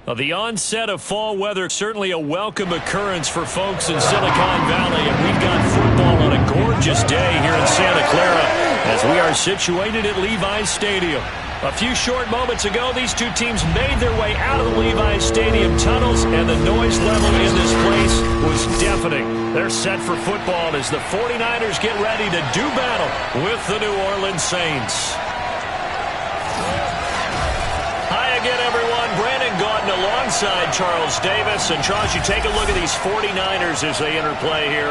Well, the onset of fall weather, certainly a welcome occurrence for folks in Silicon Valley. And we've got football on a gorgeous day here in Santa Clara as we are situated at Levi's Stadium. A few short moments ago, these two teams made their way out of the Levi's Stadium tunnels, and the noise level in this place was deafening. They're set for football as the 49ers get ready to do battle with the New Orleans Saints. Hi again, everyone. Brandon Gaudin alongside Charles Davis. And Charles, you take a look at these 49ers as they interplay here.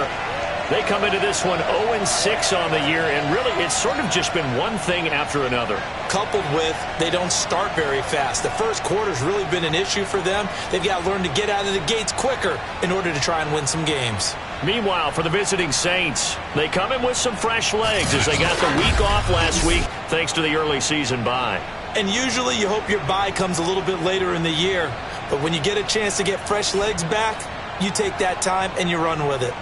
They come into this one 0-6 on the year, and really it's sort of just been one thing after another. Coupled with they don't start very fast. The first quarter's really been an issue for them. They've got to learn to get out of the gates quicker in order to try and win some games. Meanwhile, for the visiting Saints, they come in with some fresh legs as they got the week off last week thanks to the early season bye. And usually you hope your bye comes a little bit later in the year. But when you get a chance to get fresh legs back, you take that time and you run with it.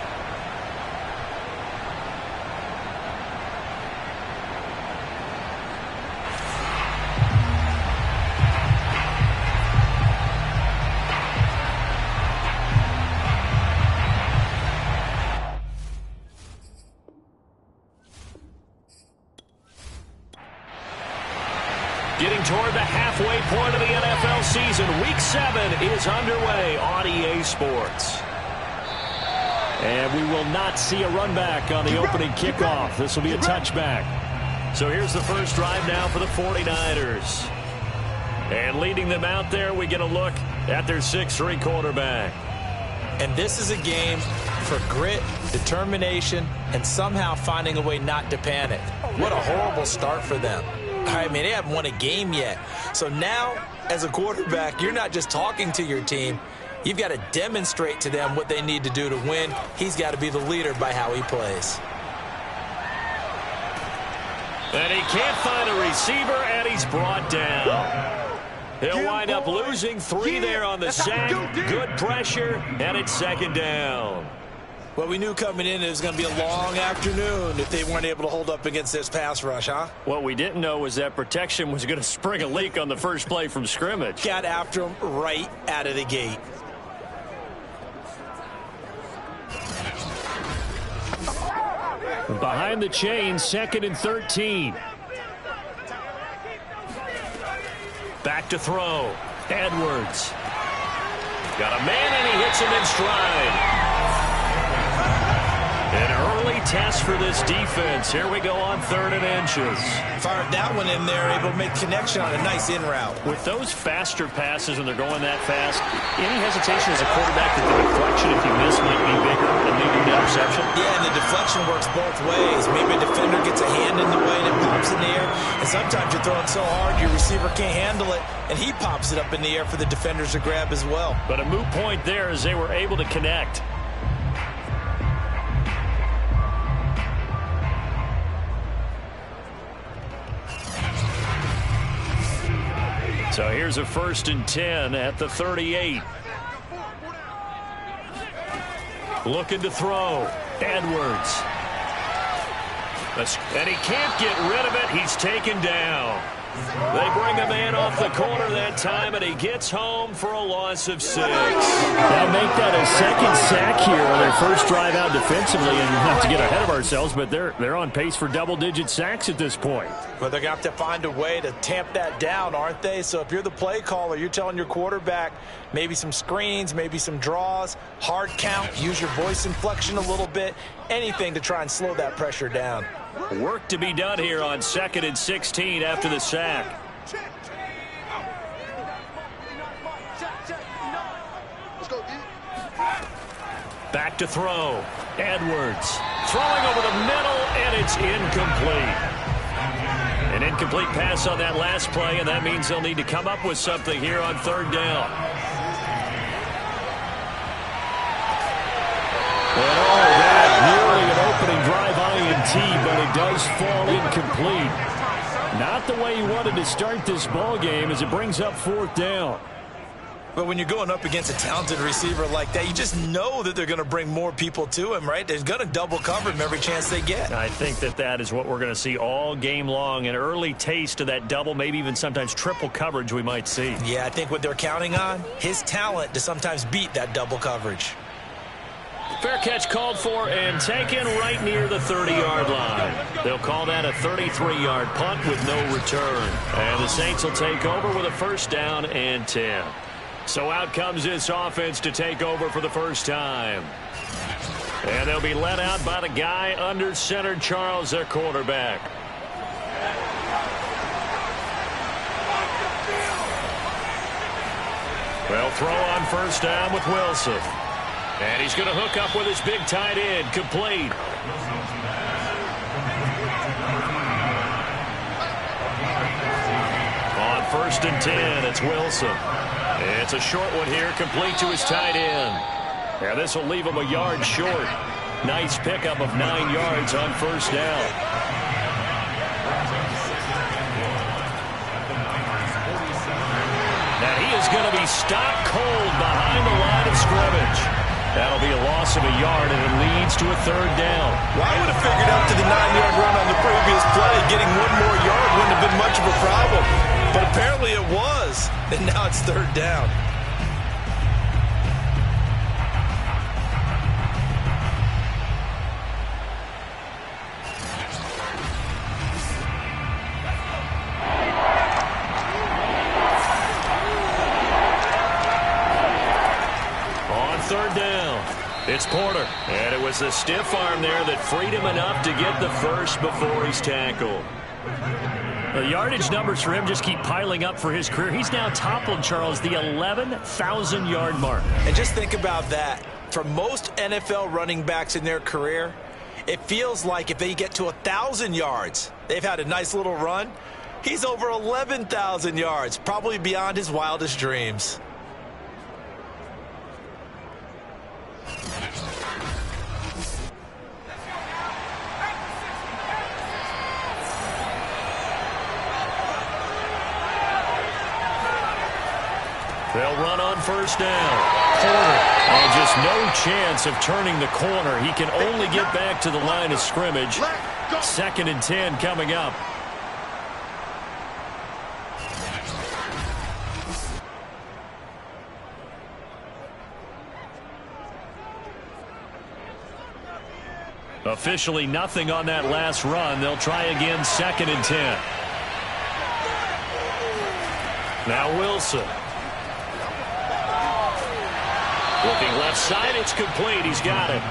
Getting toward the halfway point of the NFL season. Week 7 is underway on EA Sports. And we will not see a run back on the opening kickoff. This will be a touchback. So here's the first drive now for the 49ers. And leading them out there, we get a look at their 6'3" quarterback. And this is a game for grit, determination, and somehow finding a way not to panic. What a horrible start for them. I mean, they haven't won a game yet. So now, as a quarterback, you're not just talking to your team. You've got to demonstrate to them what they need to do to win. He's got to be the leader by how he plays. And he can't find a receiver, and he's brought down. He'll wind up losing 3 there on the sack. Good pressure, and it's second down. Well, we knew coming in it was going to be a long afternoon if they weren't able to hold up against this pass rush, huh? What we didn't know was that protection was going to spring a leak on the first play from scrimmage. Got after him right out of the gate. Behind the chain, 2nd and 13. Back to throw. Edwards. Got a man, and he hits him in stride. An early test for this defense. Here we go on 3rd and inches. Fired that one in there, able to make connection on a nice in route. With those faster passes and they're going that fast, any hesitation as a quarterback that the deflection, if you miss, might be bigger and lead to an interception? Yeah, and the deflection works both ways. Maybe a defender gets a hand in the way and it pops in the air. And sometimes you're throwing so hard your receiver can't handle it, and he pops it up in the air for the defenders to grab as well. But a moot point there as they were able to connect. So here's a 1st and 10 at the 38. Looking to throw. Edwards. And he can't get rid of it. He's taken down. They bring him in off the corner that time, and he gets home for a loss of 6. They'll make that a 2nd sack here on their first drive out defensively, and not to get ahead of ourselves, but they're on pace for double-digit sacks at this point. Well, they're going to have to find a way to tamp that down, aren't they? So if you're the play caller, you're telling your quarterback maybe some screens, maybe some draws, hard count, use your voice inflection a little bit, anything to try and slow that pressure down. Work to be done here on 2nd and 16 after the sack. Back to throw. Edwards throwing over the middle, and it's incomplete. An incomplete pass on that last play, and that means they'll need to come up with something here on 3rd down. And all that, nearly an opening drive INT, but it does fall incomplete. Not the way he wanted to start this ball game as it brings up 4th down. But when you're going up against a talented receiver like that, you just know that they're going to bring more people to him, right? They're going to double cover him every chance they get. I think that is what we're going to see all game long. An early taste of that double, maybe even sometimes triple coverage we might see. Yeah, I think what they're counting on, his talent to sometimes beat that double coverage. Fair catch called for and taken right near the 30-yard line. They'll call that a 33-yard punt with no return. And the Saints will take over with a first down and 10. So out comes this offense to take over for the first time. And they'll be led out by the guy under center, Charles, their quarterback. They'll throw on first down with Wilson. And he's going to hook up with his big tight end, complete. On first and 10, it's Wilson. It's a short one here, complete to his tight end. And this will leave him a yard short. Nice pickup of 9 yards on first down. Now he is going to be stopped cold behind the line of scrimmage. That'll be a loss of a yard, and it leads to a third down. Well, I would have figured up to the 9-yard run on the previous play. Getting one more yard wouldn't have been much of a problem. But apparently it was, and now it's third down. On third down, it's Porter. And it was the stiff arm there that freed him enough to get the first before he's tackled. The yardage numbers for him just keep piling up for his career. He's now toppled, Charles, the 11,000-yard mark. And just think about that. For most NFL running backs in their career, it feels like if they get to 1,000 yards, they've had a nice little run. He's over 11,000 yards, probably beyond his wildest dreams. They'll run on first down. Porter, and just no chance of turning the corner. He can only get back to the line of scrimmage. Second and 10 coming up. Officially nothing on that last run. They'll try again, second and 10. Now Wilson. Looking left side, it's complete. He's got it.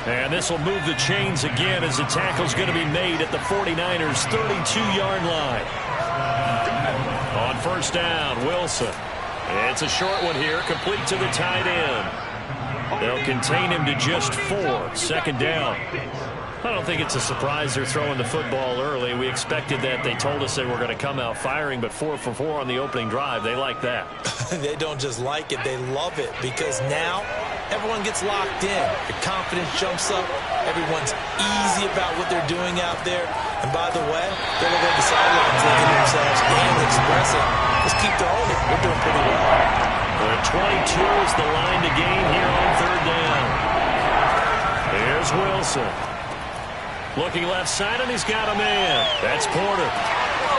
And this will move the chains again as the tackle's going to be made at the 49ers' 32-yard line. On first down, Wilson. It's a short one here, complete to the tight end. They'll contain him to just 4. Second down. I don't think it's a surprise they're throwing the football early. We expected that. They told us they were going to come out firing, but 4 for 4 on the opening drive. They like that. They don't just like it, they love it, because now everyone gets locked in. Your confidence jumps up. Everyone's easy about what they're doing out there. And by the way, they're looking at the sidelines looking at themselves and expressing, let's keep throwing it. We're doing pretty well. The 22 is the line to gain here on third down. Here's Wilson. Looking left side, and he's got a man. That's Porter.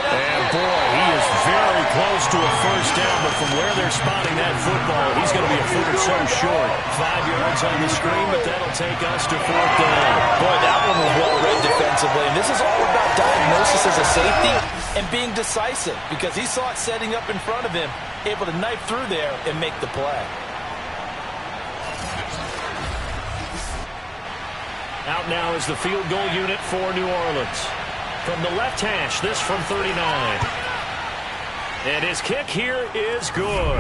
And, boy, he is very close to a first down, but from where they're spotting that football, he's going to be a foot or so short. 5 yards on the screen, but that'll take us to fourth down. Boy, that one was well read defensively. And this is all about diagnosis as a safety and being decisive, because he saw it setting up in front of him, able to knife through there and make the play. Out now is the field goal unit for New Orleans. From the left hash, this from 39. And his kick here is good.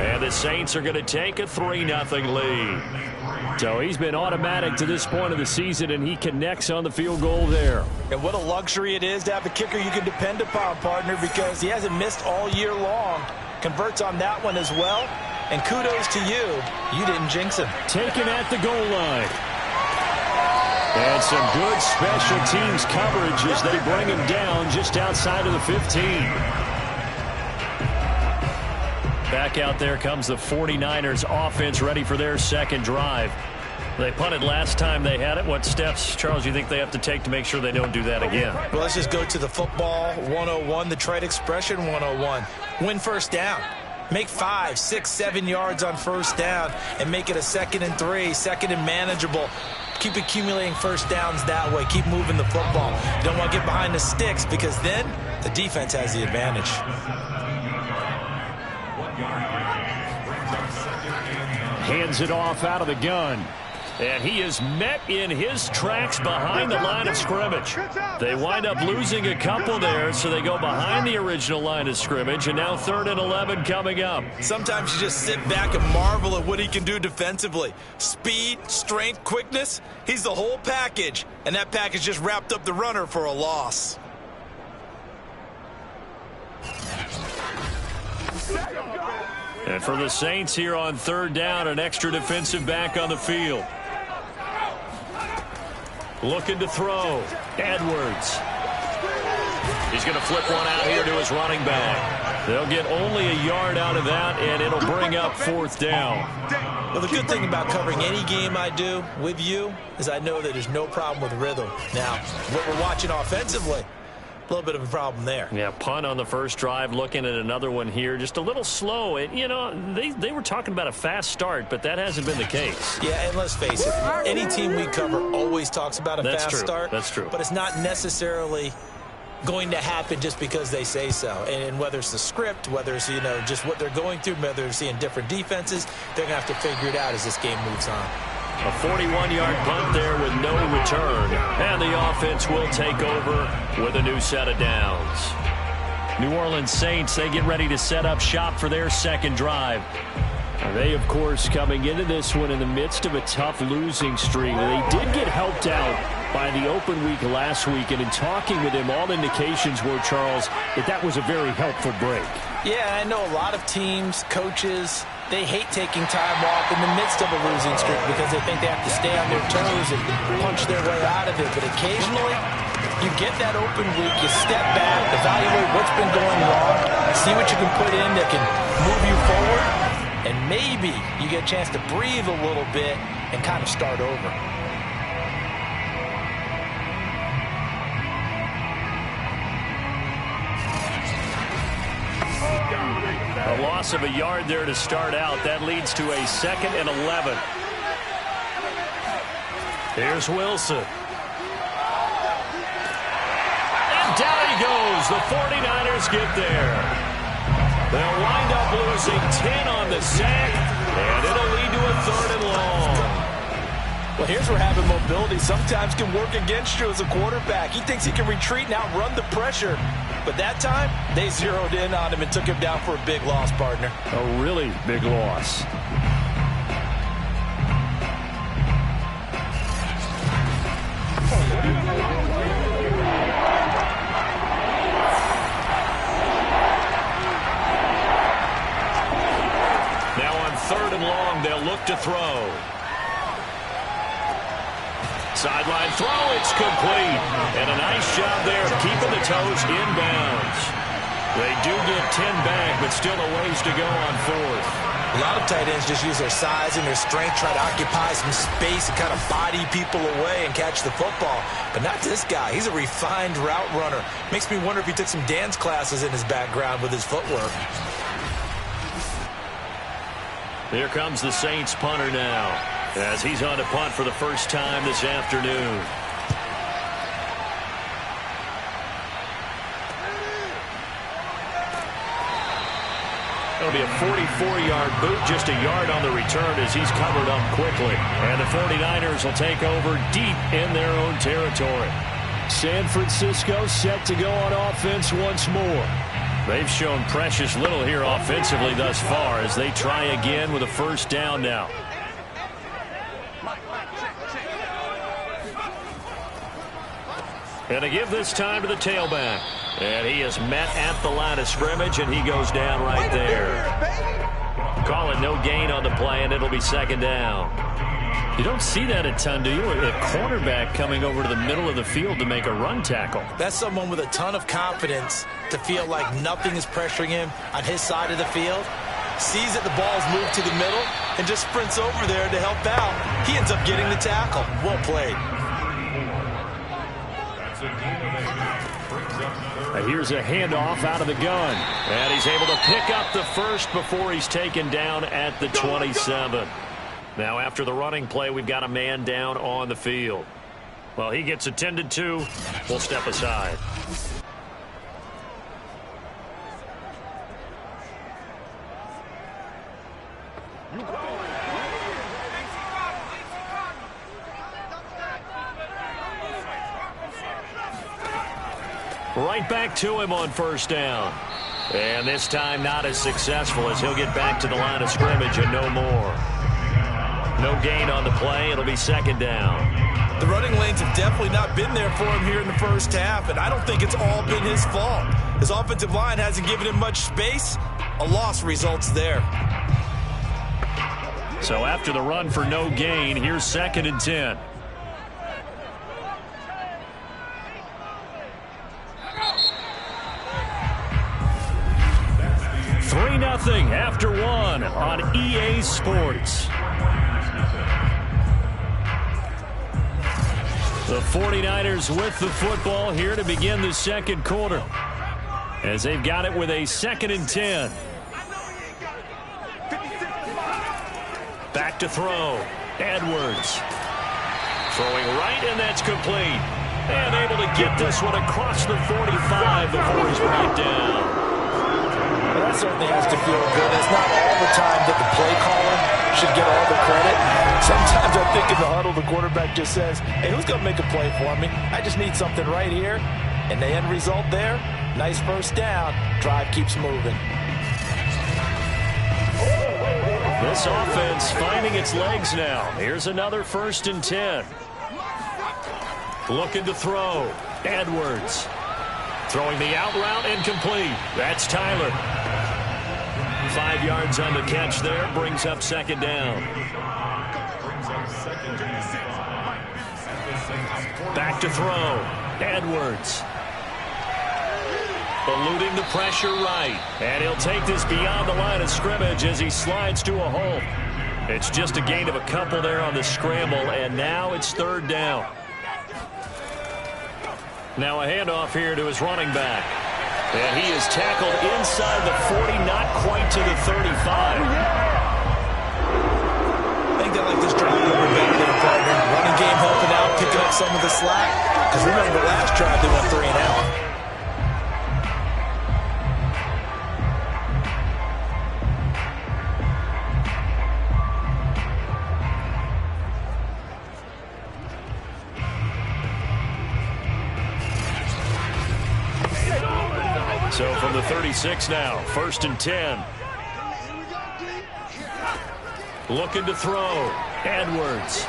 And the Saints are going to take a 3-0 lead. So he's been automatic to this point of the season, and he connects on the field goal there. And what a luxury it is to have a kicker you can depend upon, partner, because he hasn't missed all year long. Converts on that one as well. And kudos to you. You didn't jinx him. Taken at the goal line. And some good special teams coverage as they bring him down just outside of the 15. Back out there comes the 49ers offense ready for their second drive. They punted last time they had it. What steps, Charles, you think they have to take to make sure they don't do that again? Well, let's just go to the football 101, the trade expression 101. Win first down. Make 5, 6, 7 yards on first down and make it a 2nd and 3, 2nd and manageable. Keep accumulating first downs that way. Keep moving the football. You don't want to get behind the sticks because then the defense has the advantage. Hands it off out of the gun. And he is met in his tracks behind the line of scrimmage. They wind up losing a couple there, so they go behind the original line of scrimmage, and now 3rd and 11 coming up. Sometimes you just sit back and marvel at what he can do defensively. Speed, strength, quickness, he's the whole package. And that package just wrapped up the runner for a loss. And for the Saints here on 3rd down, an extra defensive back on the field. Looking to throw. Edwards. He's going to flip one out here to his running back. They'll get only a yard out of that, and it'll bring up 4th down. Well, the good thing about covering any game I do with you is I know that there's no problem with rhythm. Now, what we're watching offensively, a little bit of a problem there. Yeah, punt on the first drive, looking at another one here. Just a little slow. And, you know, they were talking about a fast start, but that hasn't been the case. Yeah, and let's face it, any team we cover always talks about a fast start. That's true. But it's not necessarily going to happen just because they say so. And whether it's the script, whether it's, you know, just what they're going through, whether they're seeing different defenses, they're going to have to figure it out as this game moves on. A 41-yard punt there with no return. And the offense will take over with a new set of downs. New Orleans Saints, they get ready to set up shop for their second drive. They, of course, coming into this one in the midst of a tough losing streak. They did get helped out by the open week last week, and in talking with him, all indications were, Charles, that was a very helpful break. Yeah, I know a lot of teams, coaches, they hate taking time off in the midst of a losing streak because they think they have to stay on their toes and punch their way out of it. But occasionally, you get that open week, you step back, evaluate what's been going wrong, see what you can put in that can move you forward, and maybe you get a chance to breathe a little bit and kind of start over. A loss of a yard there to start out. That leads to a 2nd and 11. Here's Wilson. And down he goes. The 49ers get there. They'll wind up losing 10 on the sack, and it'll lead to a 3rd and long. Well, here's where having mobility sometimes can work against you as a quarterback. He thinks he can retreat and outrun the pressure. But that time, they zeroed in on him and took him down for a big loss, partner. A really big loss. Now on 3rd and long, they'll look to throw. Sideline throw, it's complete. And a nice job there keeping the toes inbounds. They do get 10 back, but still a ways to go on 4th. A lot of tight ends just use their size and their strength, try to occupy some space and kind of body people away and catch the football. But not this guy. He's a refined route runner. Makes me wonder if he took some dance classes in his background with his footwork. Here comes the Saints punter now, as he's on to punt for the first time this afternoon. It'll be a 44-yard boot, just a yard on the return as he's covered up quickly. And the 49ers will take over deep in their own territory. San Francisco set to go on offense once more. They've shown precious little here offensively thus far as they try again with a first down now. And to give this time to the tailback. And he is met at the line of scrimmage, and he goes down right there. Call it no gain on the play, and it'll be 2nd down. You don't see that a ton, do you? A cornerback coming over to the middle of the field to make a run tackle. That's someone with a ton of confidence to feel like nothing is pressuring him on his side of the field. sees that the ball's moved to the middle, and just sprints over there to help out. He ends up getting the tackle. Well played. Here's a handoff out of the gun. And he's able to pick up the first before he's taken down at the 27. Now after the running play, we've got a man down on the field. Well, he gets attended to. We'll step aside. Right back to him on first down. And this time not as successful as he'll get back to the line of scrimmage and no more. No gain on the play. It'll be second down. The running lanes have definitely not been there for him here in the first half, and I don't think it's all been his fault. His offensive line hasn't given him much space. A loss results there. So after the run for no gain, here's 2nd and 10. Nothing after one on EA Sports. The 49ers with the football here to begin the second quarter, as they've got it with a 2nd and 10. Back to throw. Edwards throwing right, and that's complete. And able to get this one across the 45 before he's brought down. Well, that certainly has to feel good. It's not all the time that the play caller should get all the credit. Sometimes I think in the huddle, the quarterback just says, hey, who's going to make a play for me? I just need something right here. And the end result there, nice first down. Drive keeps moving. This offense finding its legs now. Here's another 1st and 10. Looking to throw. Edwards. Throwing the out route and complete. That's Tyler. 5 yards on the catch there. Brings up second down. Back to throw. Edwards. Eluding the pressure right. And he'll take this beyond the line of scrimmage as he slides to a hole. It's just a gain of a couple there on the scramble, and now it's 3rd down. Now a handoff here to his running back. And he is tackled inside the 40, not quite to the 35. I think they like this drive a little bit better than a partner. Running game helping out, picking up some of the slack. Because remember, the last drive they went 3 and out. So from the 36 now, 1st and 10. Looking to throw. Edwards.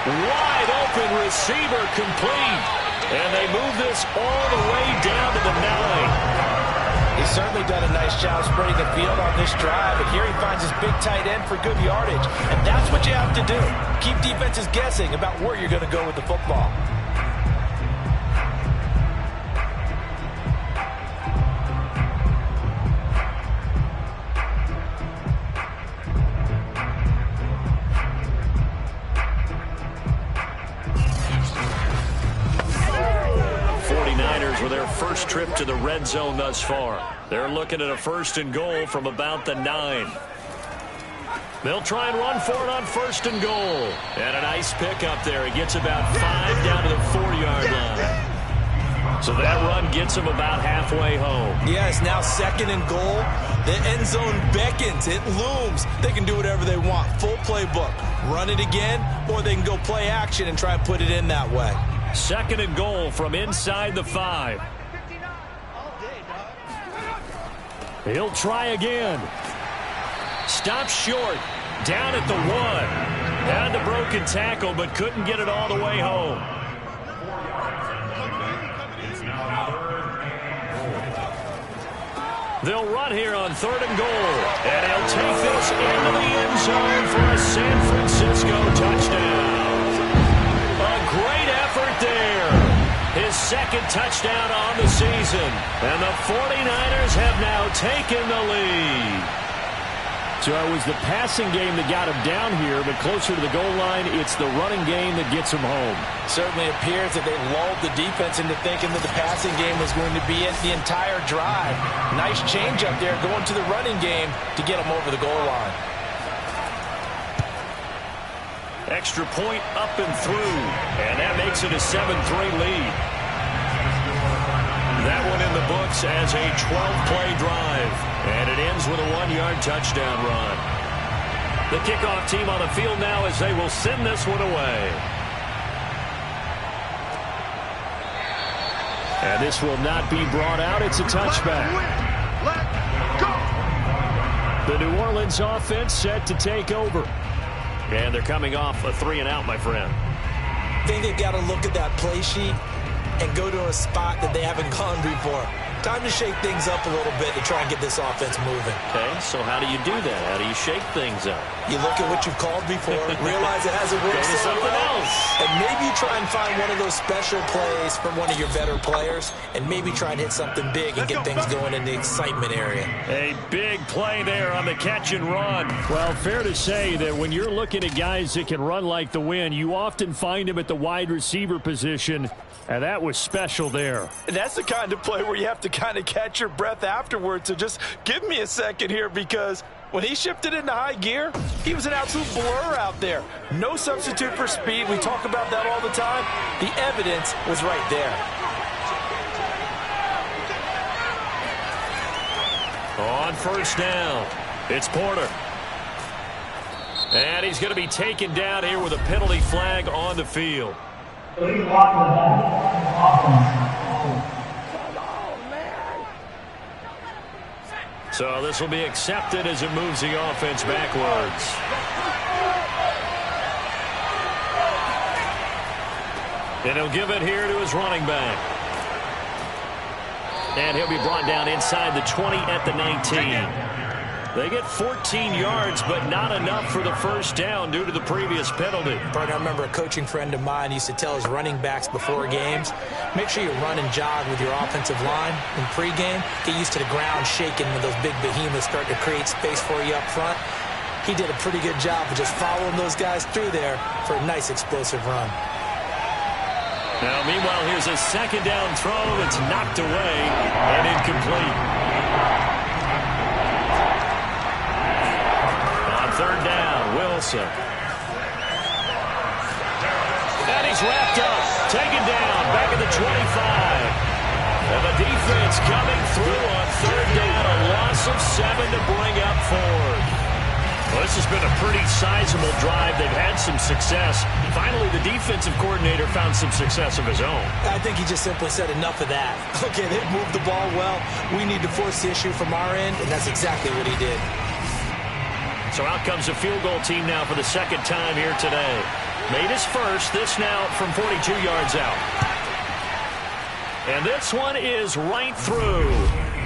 Wide open receiver complete. And they move this all the way down to the 9. He's certainly done a nice job spreading the field on this drive. And here he finds his big tight end for good yardage. And that's what you have to do. Keep defenses guessing about where you're going to go with the football. For their first trip to the red zone thus far. They're looking at a 1st and goal from about the 9. They'll try and run for it on 1st and goal. And a nice pickup there. He gets about 5 down to the 4-yard line. So that run gets him about halfway home. Yeah, it's now 2nd and goal. The end zone beckons. It looms. They can do whatever they want. Full playbook. Run it again, or they can go play action and try and put it in that way. 2nd and goal from inside the 5. He'll try again. Stops short. Down at the 1. Had the broken tackle, but couldn't get it all the way home. They'll run here on 3rd and goal. And he'll take this into the end zone for a San Francisco touchdown. A great effort there. His second touchdown on the season. And the 49ers have now taken the lead. So it was the passing game that got him down here, but closer to the goal line, it's the running game that gets him home. Certainly appears that they lulled the defense into thinking that the passing game was going to be it the entire drive. Nice change up there going to the running game to get him over the goal line. Extra point up and through, and that makes it a 7-3 lead. That one in the books as a 12-play drive, and it ends with a 1-yard touchdown run. The kickoff team on the field now as they will send this one away. And this will not be brought out. It's a touchback. The New Orleans offense set to take over. And they're coming off a 3-and-out, my friend. I think they've got to look at that play sheet and go to a spot that they haven't gone before. Time to shake things up a little bit to try and get this offense moving. Okay, so how do you do that? How do you shake things up? You look at what you've called before, realize it hasn't worked so something well, else. and maybe you try and find one of those special plays from one of your better players, and maybe try and hit something big and get things going in the excitement area. A big play there on the catch and run. Well, fair to say that when you're looking at guys that can run like the wind, you often find them at the wide receiver position, and that was special there. And that's the kind of play where you have to kind of catch your breath afterwards. So just give me a second here, because when he shifted into high gear, he was an absolute blur out there. No substitute for speed. We talk about that all the time. The evidence was right there. On first down, it's Porter. And he's going to be taken down here with a penalty flag on the field. So this will be accepted as it moves the offense backwards. And he'll give it here to his running back. And he'll be brought down inside the 20 at the 19. They get 14 yards, but not enough for the first down due to the previous penalty. Bart, I remember a coaching friend of mine used to tell his running backs before games, make sure you run and jog with your offensive line in pregame. Get used to the ground shaking when those big behemoths start to create space for you up front. He did a pretty good job of just following those guys through there for a nice explosive run. Now, meanwhile, here's a second down throw that's knocked away and incomplete. Third down, Wilson. And he's wrapped up, taken down, back at the 25. And the defense coming through on third down, a loss of 7 to bring up 4. Well, this has been a pretty sizable drive. They've had some success. Finally, the defensive coordinator found some success of his own. I think he just simply said enough of that. Okay, they've moved the ball well. We need to force the issue from our end, and that's exactly what he did. So out comes the field goal team now for the second time here today. Made his first, this now from 42 yards out. And this one is right through.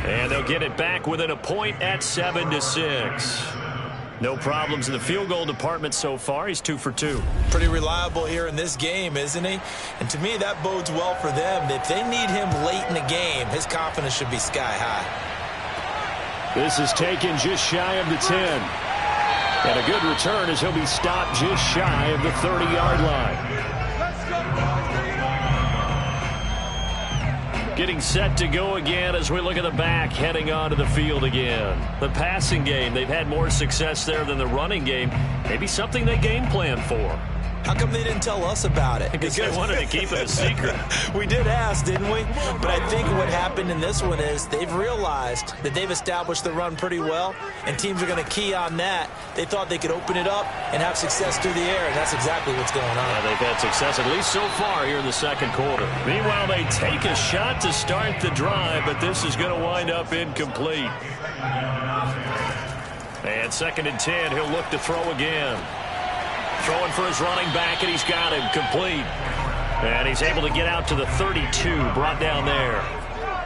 And they'll get it back within a point at 7-6. No problems in the field goal department so far. He's 2 for 2. Pretty reliable here in this game, isn't he? And to me, that bodes well for them. If they need him late in the game, his confidence should be sky high. This is taken just shy of the 10. And a good return as he'll be stopped just shy of the 30-yard line. Getting set to go again as we look at the back heading onto the field again. The passing game, they've had more success there than the running game. Maybe something they game plan for. How come they didn't tell us about it? Because they wanted to keep it a secret. We did ask, didn't we? But I think what happened in this one is they've realized that they've established the run pretty well, and teams are going to key on that. They thought they could open it up and have success through the air, and that's exactly what's going on. Yeah, they've had success, at least so far, here in the second quarter. Meanwhile, they take a shot to start the drive, but this is going to wind up incomplete. And 2nd and 10, he'll look to throw again. Throwing for his running back, and he's got him complete. And he's able to get out to the 32, brought down there.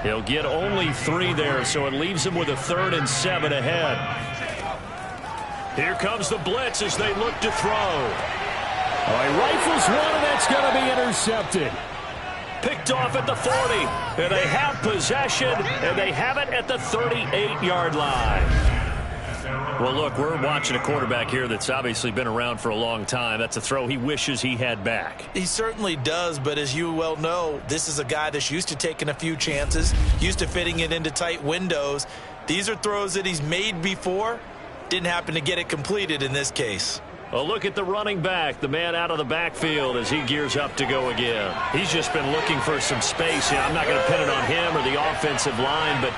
He'll get only 3 there, so it leaves him with a 3rd and 7 ahead. Here comes the blitz as they look to throw. All right, rifles one, and that's going to be intercepted. Picked off at the 40. And they have possession, and they have it at the 38-yard line. Well, look, we're watching a quarterback here that's obviously been around for a long time. That's a throw he wishes he had back. He certainly does, but as you well know, this is a guy that's used to taking a few chances, used to fitting it into tight windows. These are throws that he's made before. Didn't happen to get it completed in this case. Well, look at the running back, the man out of the backfield as he gears up to go again. He's just been looking for some space. I'm not going to pin it on him or the offensive line, but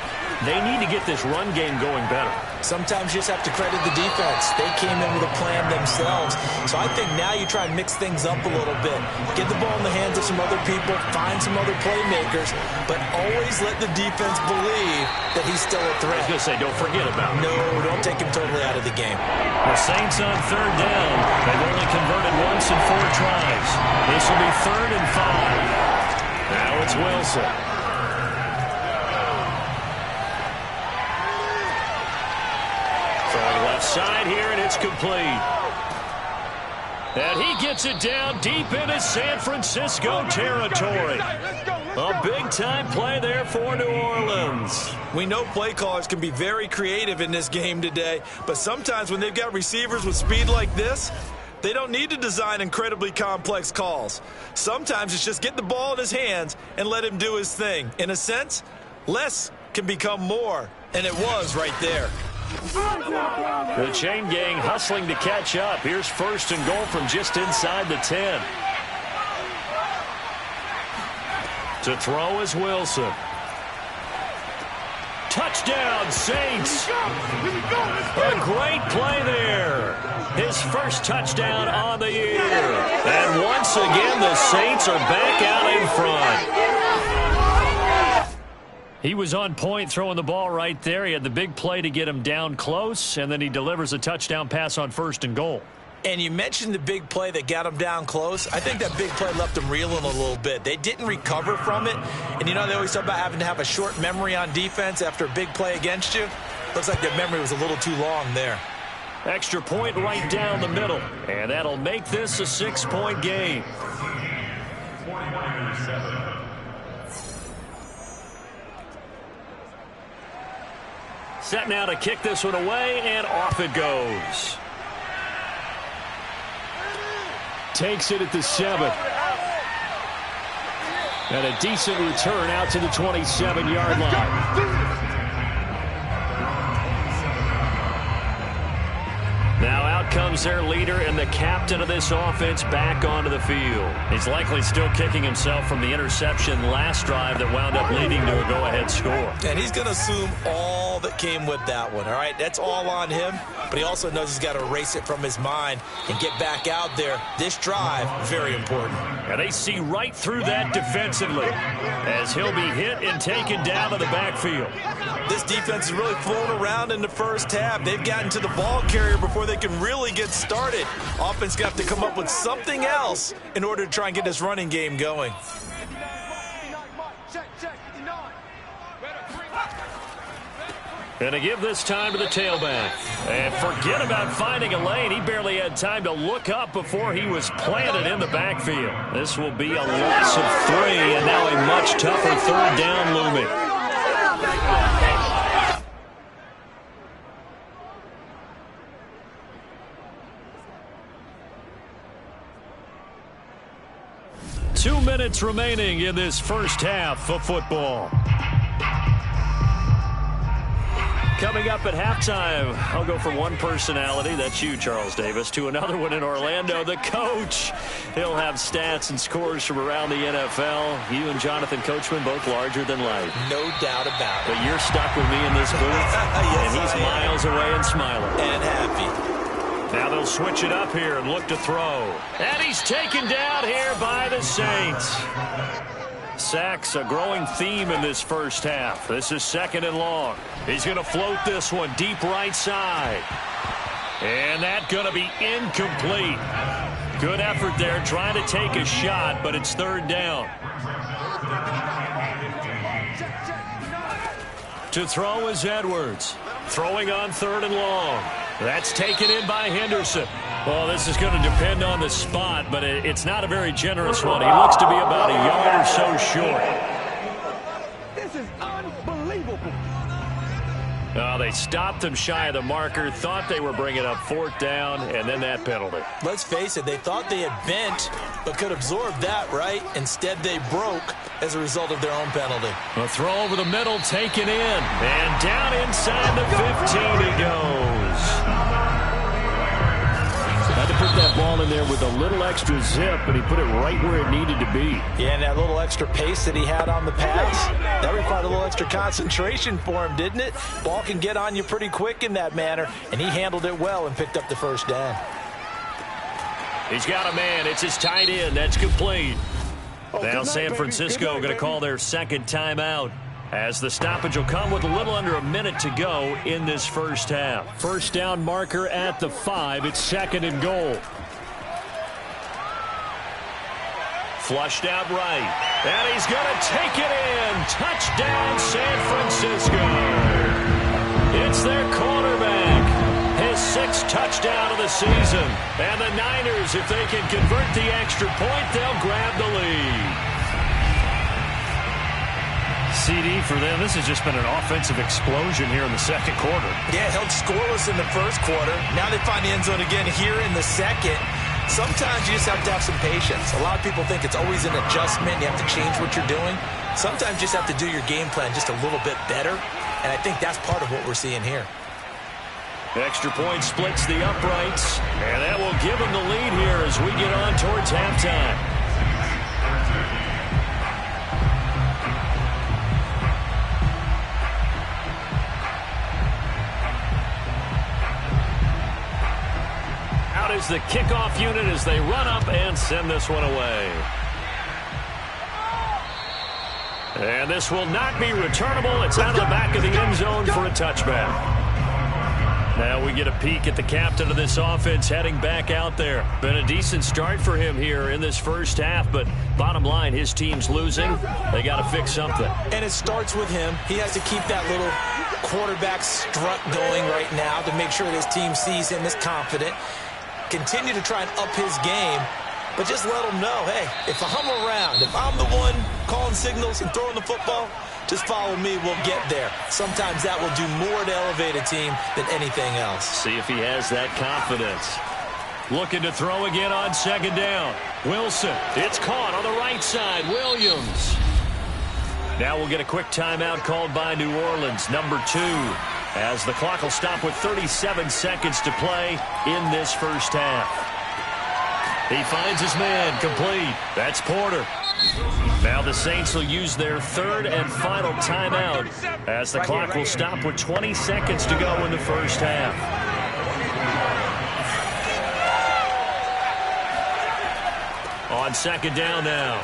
they need to get this run game going better. Sometimes you just have to credit the defense. They came in with a plan themselves. So I think now you try and mix things up a little bit. Get the ball in the hands of some other people, find some other playmakers, but always let the defense believe that he's still a threat. I was going to say, don't forget about him. No, don't take him totally out of the game. The Saints on third down. They've only converted once in 4 tries. This will be 3rd and 5. Now it's Wilson. Throwing left side here, and it's complete. And he gets it down deep into San Francisco territory. A big-time play there for New Orleans. We know play callers can be very creative in this game today, but sometimes when they've got receivers with speed like this, they don't need to design incredibly complex calls. Sometimes it's just get the ball in his hands and let him do his thing. In a sense, less can become more, and it was right there. The chain gang hustling to catch up. Here's 1st and goal from just inside the 10. To throw is Wilson. Touchdown, Saints. A great play there. His first touchdown on the year. And once again, the Saints are back out in front. He was on point throwing the ball right there. He had the big play to get him down close, and then he delivers a touchdown pass on 1st and goal. And you mentioned the big play that got him down close. I think that big play left him reeling a little bit. They didn't recover from it. And, you know, they always talk about having to have a short memory on defense after a big play against you. Looks like their memory was a little too long there. Extra point right down the middle. And that'll make this a 6-point game. Set now to kick this one away, and off it goes. Takes it at the 7. And a decent return out to the 27-yard line. Now out comes their leader and the captain of this offense back onto the field. He's likely still kicking himself from the interception last drive that wound up leading to a go-ahead score. And he's going to assume all that came with that one, all right? That's all on him, but he also knows he's got to erase it from his mind and get back out there. This drive, very important. And they see right through that defensively as he'll be hit and taken down to the backfield. This defense is really flown around in the first half. They've gotten to the ball carrier before they can really get started. Offense got to come up with something else in order to try and get this running game going. Going to give this time to the tailback. And forget about finding a lane. He barely had time to look up before he was planted in the backfield. This will be a loss of 3, and now a much tougher 3rd down looming. Two minutes remaining in this first half of football. Coming up at halftime, I'll go from one personality, that's you, Charles Davis, to another one in Orlando, the coach. He'll have stats and scores from around the NFL. You and Jonathan Coachman, both larger than life. No doubt about it. But you're stuck with me in this booth, yes, and he's miles away and smiling. And happy. Now they'll switch it up here and look to throw. And he's taken down here by the Saints. Sacks, a growing theme in this first half. This is 2nd and long. He's going to float this one deep right side. And that's going to be incomplete. Good effort there trying to take a shot, but it's 3rd down. To throw is Edwards. Throwing on 3rd and long. That's taken in by Henderson. Well, this is going to depend on the spot, but it's not a very generous one. He looks to be about a yard or so short. This is unbelievable. They stopped him shy of the marker, thought they were bringing up 4th down, and then that penalty. Let's face it, they thought they had bent, but could absorb that, right? Instead, they broke as a result of their own penalty. A throw over the middle, taken in, and down inside the 15 he goes. Had to put that ball in there with a little extra zip, but he put it right where it needed to be. Yeah, and that little extra pace that he had on the pass, that required a little extra concentration for him, didn't it? Ball can get on you pretty quick in that manner, and he handled it well and picked up the first down. He's got a man. It's his tight end. That's complete. Now San Francisco going to call their second timeout, as the stoppage will come with a little under a minute to go in this first half. First down marker at the 5. It's 2nd and goal. Flushed out right. And he's going to take it in. Touchdown, San Francisco. It's their quarterback. His 6th touchdown of the season. And the Niners, if they can convert the extra point, they'll grab the lead. CD for them, this has just been an offensive explosion here in the second quarter. Yeah, held scoreless in the first quarter. Now they find the end zone again here in the second. Sometimes you just have to have some patience. A lot of people think it's always an adjustment. You have to change what you're doing. Sometimes you just have to do your game plan just a little bit better. And I think that's part of what we're seeing here. Extra point splits the uprights. And that will give them the lead here as we get on towards halftime. Is the kickoff unit as they run up and send this one away. And this will not be returnable. It's out of the back of the end zone for a touchback. Now we get a peek at the captain of this offense heading back out there. Been a decent start for him here in this first half, but bottom line, his team's losing. They got to fix something. And it starts with him. He has to keep that little quarterback strut going right now to make sure that his team sees him as confident. Continue to try and up his game, but just let him know, hey, if I'm around, if I'm the one calling signals and throwing the football, just follow me, we'll get there. Sometimes that will do more to elevate a team than anything else. See if he has that confidence. Looking to throw again on second down. Wilson, it's caught on the right side. Williams. Now we'll get a quick timeout called by New Orleans, number 2, as the clock will stop with 37 seconds to play in this first half. He finds his man, complete. That's Porter. Now the Saints will use their 3rd and final timeout as the clock will stop with 20 seconds to go in the first half. On second down now,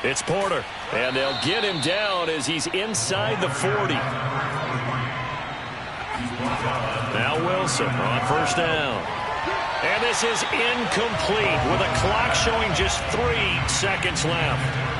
it's Porter, and they'll get him down as he's inside the 40. Now Wilson on first down. And this is incomplete with a clock showing just 3 seconds left.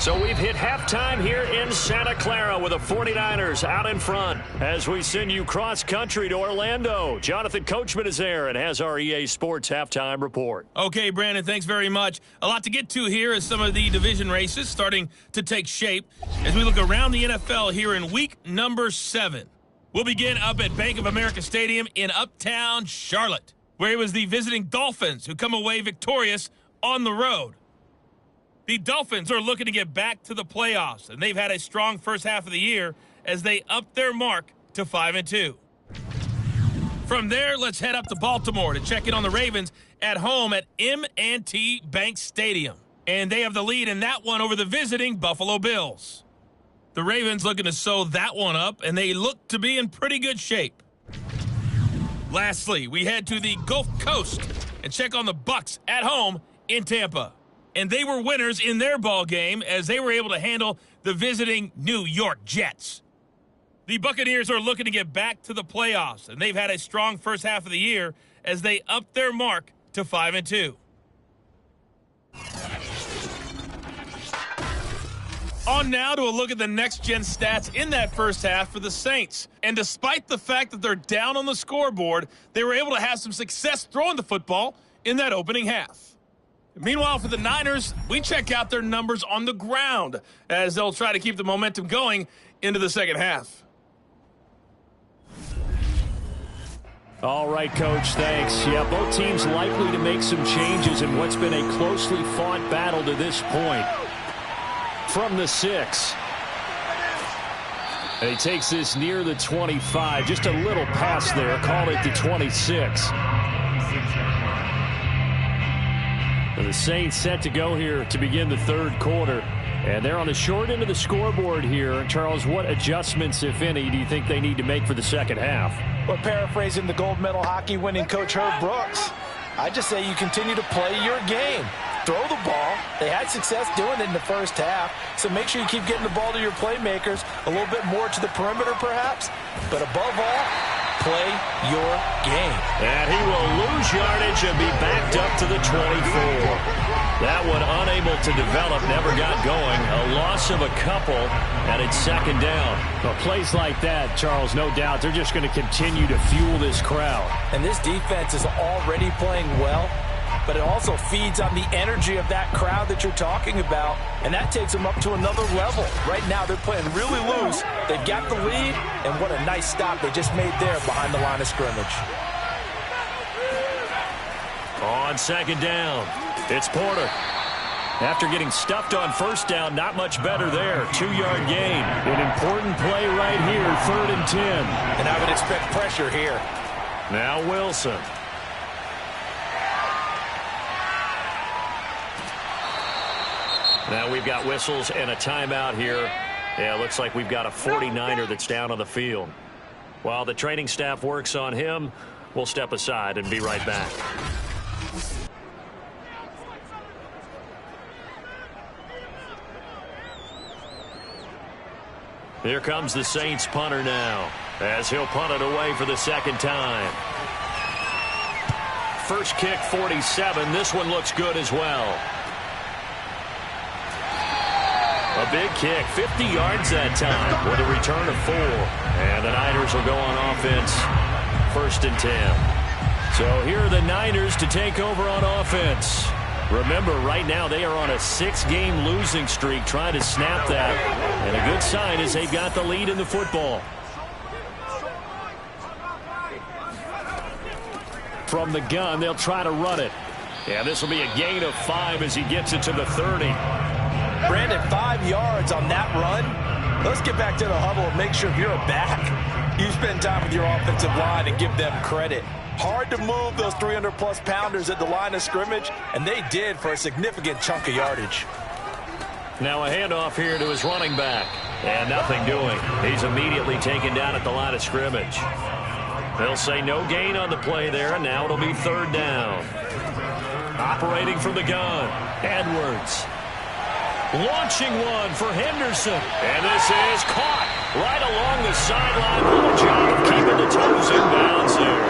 So we've hit halftime here in Santa Clara with the 49ers out in front as we send you cross-country to Orlando. Jonathan Coachman is there and has our EA Sports halftime report. Okay, Brandon, thanks very much. A lot to get to here as some of the division races starting to take shape as we look around the NFL here in week number 7. We'll begin up at Bank of America Stadium in Uptown Charlotte, where it was the visiting Dolphins who come away victorious on the road. The Dolphins are looking to get back to the playoffs, and they've had a strong first half of the year as they up their mark to 5-2. From there, let's head up to Baltimore to check in on the Ravens at home at M&T Bank Stadium. And they have the lead in that one over the visiting Buffalo Bills. The Ravens looking to sew that one up, and they look to be in pretty good shape. Lastly, we head to the Gulf Coast and check on the Bucs at home in Tampa. And they were winners in their ball game as they were able to handle the visiting New York Jets. The Buccaneers are looking to get back to the playoffs, and they've had a strong first half of the year as they up their mark to 5-2. On now to a look at the next-gen stats in that first half for the Saints. And despite the fact that they're down on the scoreboard, they were able to have some success throwing the football in that opening half. Meanwhile, for the Niners, we check out their numbers on the ground as they'll try to keep the momentum going into the second half. All right, Coach, thanks. Yeah, both teams likely to make some changes in what's been a closely fought battle to this point. From the 6. And he takes this near the 25. Just a little pass there. Call it the 26. And the Saints set to go here to begin the third quarter. And they're on the short end of the scoreboard here. Charles, what adjustments, if any, do you think they need to make for the second half? Well, paraphrasing the gold medal hockey winning coach Herb Brooks, I just say you continue to play your game. Throw the ball. They had success doing it in the first half, so make sure you keep getting the ball to your playmakers, a little bit more to the perimeter perhaps, but above all, play your game. And he will lose yardage and be backed up to the 24. That one unable to develop, never got going. A loss of a couple, and it's second down. Well, plays like that, Charles, no doubt, they're just going to continue to fuel this crowd. And this defense is already playing well, but it also feeds on the energy of that crowd that you're talking about, and that takes them up to another level. Right now, they're playing really loose. They've got the lead, and what a nice stop they just made there behind the line of scrimmage. On second down, it's Porter. After getting stuffed on first down, not much better there. 2-yard gain. An important play right here, 3rd and 10. And I would expect pressure here. Now Wilson. Now we've got whistles and a timeout here. Yeah, looks like we've got a 49er that's down on the field. While the training staff works on him, we'll step aside and be right back. Here comes the Saints punter now, as he'll punt it away for the second time. First kick, 47. This one looks good as well. A big kick, 50 yards that time with a return of 4. And the Niners will go on offense, 1st and 10. So here are the Niners to take over on offense. Remember, right now they are on a 6-game losing streak, trying to snap that. And a good sign is they've got the lead in the football. From the gun, they'll try to run it. Yeah, this will be a gain of 5 as he gets it to the 30. Brandon, 5 yards on that run. Let's get back to the huddle and make sure if you're a back, you spend time with your offensive line and give them credit. Hard to move those 300-plus pounders at the line of scrimmage, and they did for a significant chunk of yardage. Now a handoff here to his running back. And nothing doing. He's immediately taken down at the line of scrimmage. They'll say no gain on the play there, and now it'll be 3rd down. Operating from the gun, Edwards. Launching one for Henderson. And this is caught right along the sideline. What a job of keeping the toes in bounds there.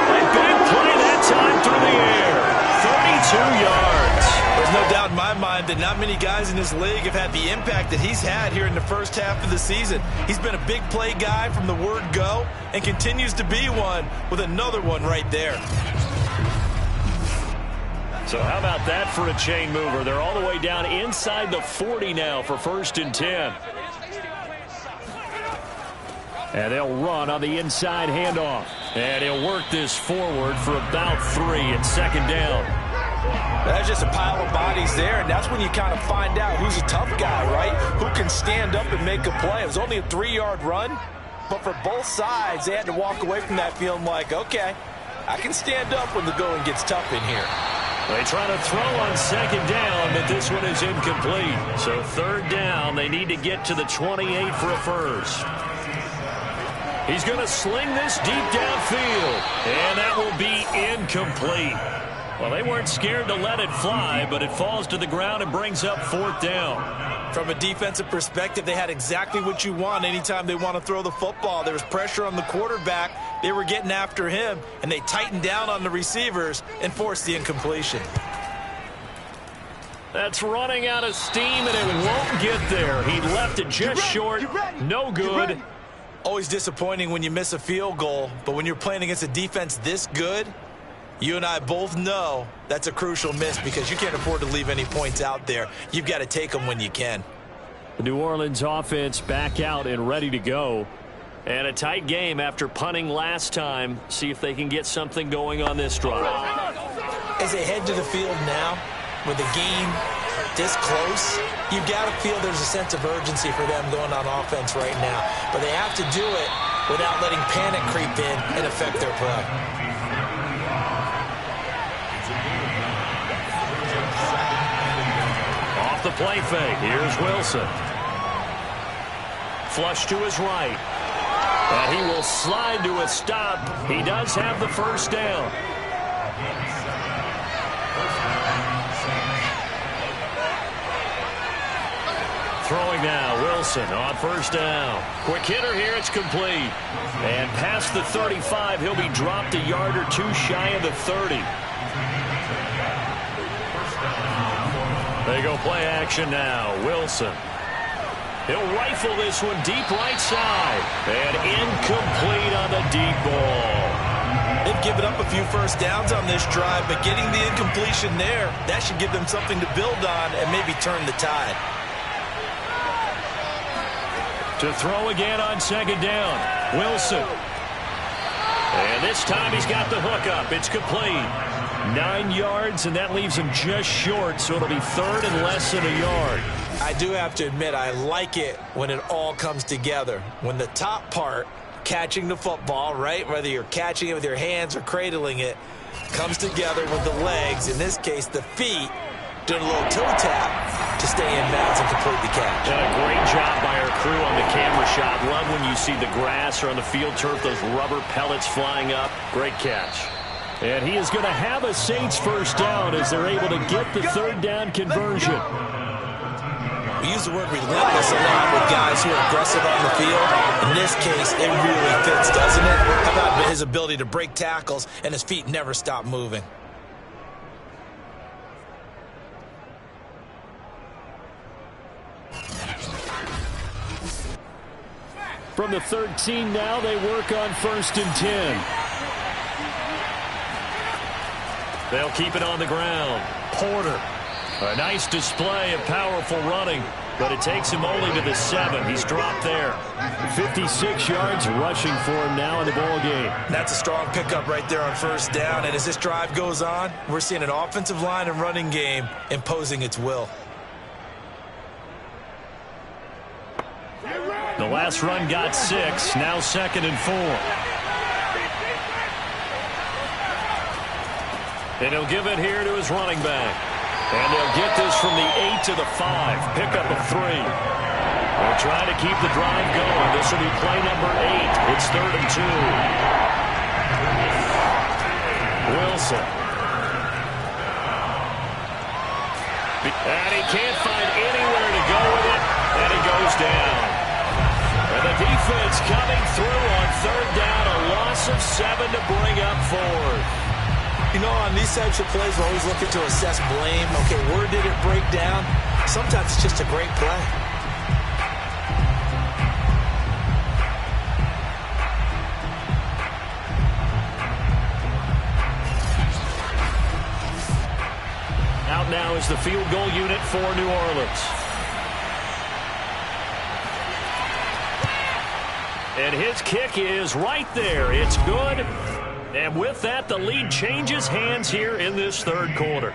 A big play that time through the air. 32 yards. There's no doubt in my mind that not many guys in this league have had the impact that he's had here in the first half of the season. He's been a big play guy from the word go and continues to be one with another one right there. So how about that for a chain mover? They're all the way down inside the 40 now for 1st and 10. And they'll run on the inside handoff. And he'll work this forward for about 3 at 2nd down. That's just a pile of bodies there, and that's when you kind of find out who's a tough guy, right? Who can stand up and make a play. It was only a 3-yard run, but for both sides, they had to walk away from that feeling like, okay, I can stand up when the going gets tough in here. They try to throw on 2nd down, but this one is incomplete. So 3rd down, they need to get to the 28 for a first. He's going to sling this deep downfield, and that will be incomplete. Well, they weren't scared to let it fly, but it falls to the ground and brings up 4th down. From a defensive perspective, they had exactly what you want anytime they want to throw the football. There was pressure on the quarterback. They were getting after him, and they tightened down on the receivers and forced the incompletion. That's running out of steam, and it won't get there. He left it just short. No good. Always disappointing when you miss a field goal, but when you're playing against a defense this good, you and I both know that's a crucial miss because you can't afford to leave any points out there. You've got to take them when you can. The New Orleans offense back out and ready to go. And a tight game after punting last time. See if they can get something going on this drive. As they head to the field now, with the game this close, you've got to feel there's a sense of urgency for them going on offense right now. But they have to do it without letting panic creep in and affect their play. The play fake. Here's Wilson. Flush to his right. And he will slide to a stop. He does have the first down. Throwing now, Wilson on first down. Quick hitter here, it's complete. And past the 35, he'll be dropped a yard or two shy of the 30. They go play action now. Wilson. He'll rifle this one deep right side. And incomplete on the deep ball. They've given up a few first downs on this drive, but getting the incompletion there, that should give them something to build on and maybe turn the tide. To throw again on second down. Wilson. And this time he's got the hook up. It's complete. 9 yards, and that leaves him just short, so it'll be 3rd and less than a yard. I do have to admit, I like it when it all comes together. When the top part, catching the football, right, whether you're catching it with your hands or cradling it, comes together with the legs, in this case the feet, doing a little toe tap to stay in bounds and complete the catch. And a great job by our crew on the camera shot. Love when you see the grass or on the field turf, those rubber pellets flying up. Great catch. And he is going to have a Saints first down as they're able to get the 3rd down conversion. We use the word relentless a lot with guys who are aggressive on the field. In this case, it really fits, doesn't it? How about his ability to break tackles and his feet never stop moving? From the 13 now, they work on 1st and 10. They'll keep it on the ground. Porter. A nice display of powerful running, but it takes him only to the 7. He's dropped there. 56 yards rushing for him now in the ball game. That's a strong pickup right there on first down, and as this drive goes on, we're seeing an offensive line and running game imposing its will. The last run got 6, now 2nd and 4. And he'll give it here to his running back. And they'll get this from the 8 to the 5. Pickup of 3. They're trying to keep the drive going. This will be play number 8. It's 3rd and 2. Wilson. And he can't find anywhere to go with it. And he goes down. And the defense coming through on 3rd down. A loss of 7 to bring up 4th. You know, on these types of plays, we're always looking to assess blame. Okay, where did it break down? Sometimes it's just a great play. Out now is the field goal unit for New Orleans. And his kick is right there. It's good. And with that, the lead changes hands here in this 3rd quarter.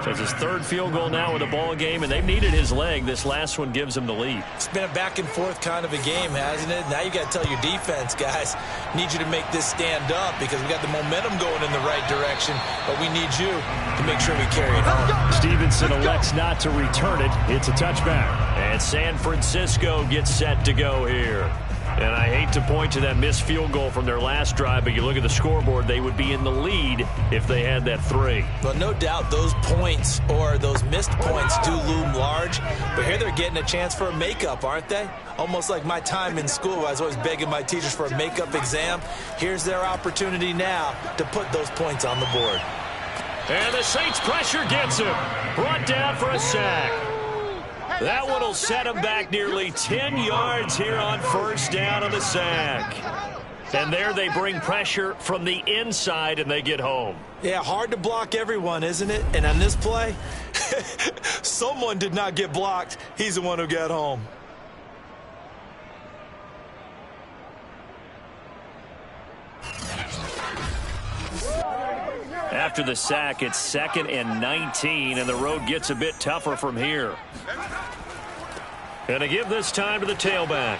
So it's his 3rd field goal now in the ball game, and they've needed his leg. This last one gives him the lead. It's been a back-and-forth kind of a game, hasn't it? Now you got to tell your defense, guys, need you to make this stand up because we got the momentum going in the right direction, but we need you to make sure we carry it home. Stevenson elects not to return it. It's a touchback. And San Francisco gets set to go here. And I hate to point to that missed field goal from their last drive, but you look at the scoreboard, they would be in the lead if they had that 3. Well, no doubt those points or those missed points do loom large, but here they're getting a chance for a makeup, aren't they? Almost like my time in school. I was always begging my teachers for a makeup exam. Here's their opportunity now to put those points on the board. And the Saints pressure gets him. Brought down for a sack. That one will set him back nearly 10 yards here on first down on the sack. And there they bring pressure from the inside, and they get home. Yeah, hard to block everyone, isn't it? And on this play, someone did not get blocked. He's the one who got home. After the sack, it's 2nd and 19, and the road gets a bit tougher from here. Going to give this time to the tailback.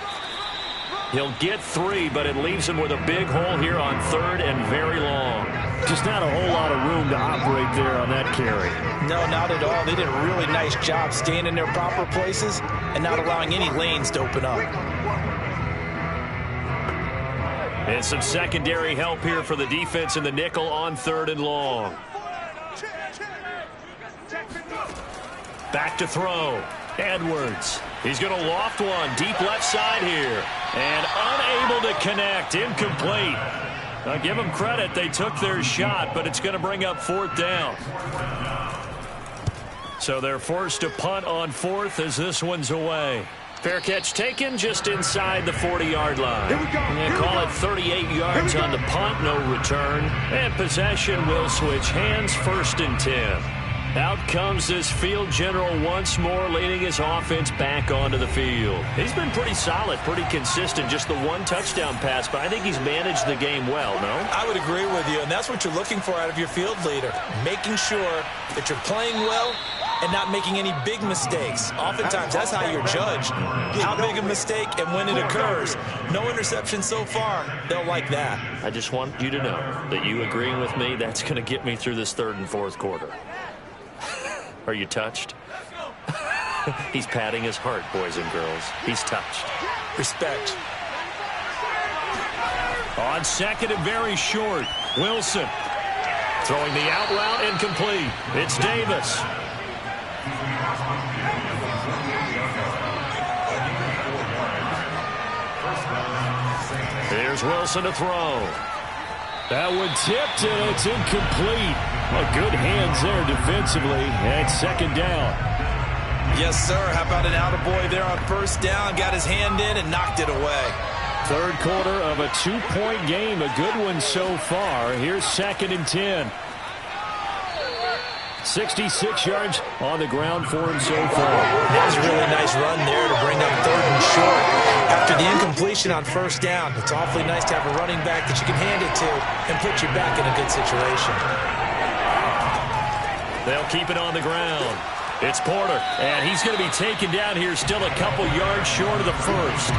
He'll get 3, but it leaves him with a big hole here on 3rd and very long. Just not a whole lot of room to operate there on that carry. No, not at all. They did a really nice job staying in their proper places and not allowing any lanes to open up. And some secondary help here for the defense in the nickel on 3rd and long. Back to throw. Edwards. He's going to loft one deep left side here. And unable to connect. Incomplete. I'll give them credit. They took their shot, but it's going to bring up 4th down. So they're forced to punt on 4th as this one's away. Fair catch taken just inside the 40-yard line. And call it 38 yards on the punt, no return. And possession will switch hands, 1st and 10. Out comes this field general once more, leading his offense back onto the field. He's been pretty solid, pretty consistent, just the 1 touchdown pass, but I think he's managed the game well, no? I would agree with you, and that's what you're looking for out of your field leader, making sure that you're playing well and not making any big mistakes. Oftentimes, that's how you're judged. How big a mistake and when it occurs. No interception so far. They'll like that. I just want you to know that you agreeing with me, that's going to get me through this 3rd and 4th quarter. Are you touched? He's patting his heart, boys and girls. He's touched. Respect. On 2nd and very short, Wilson throwing the out route incomplete. It's Davis. Here's Wilson to throw. That one tipped, and it's incomplete. Well, good hands there defensively at 2nd down. Yes, sir. How about an attaboy there on 1st down? Got his hand in and knocked it away. 3rd quarter of a 2-point game. A good one so far. Here's 2nd and 10. 66 yards on the ground for him so far. That was a really nice run there to bring up 3rd and short. After the incompletion on 1st down, it's awfully nice to have a running back that you can hand it to and put you back in a good situation. They'll keep it on the ground. It's Porter, and he's going to be taken down here still a couple yards short of the 1st.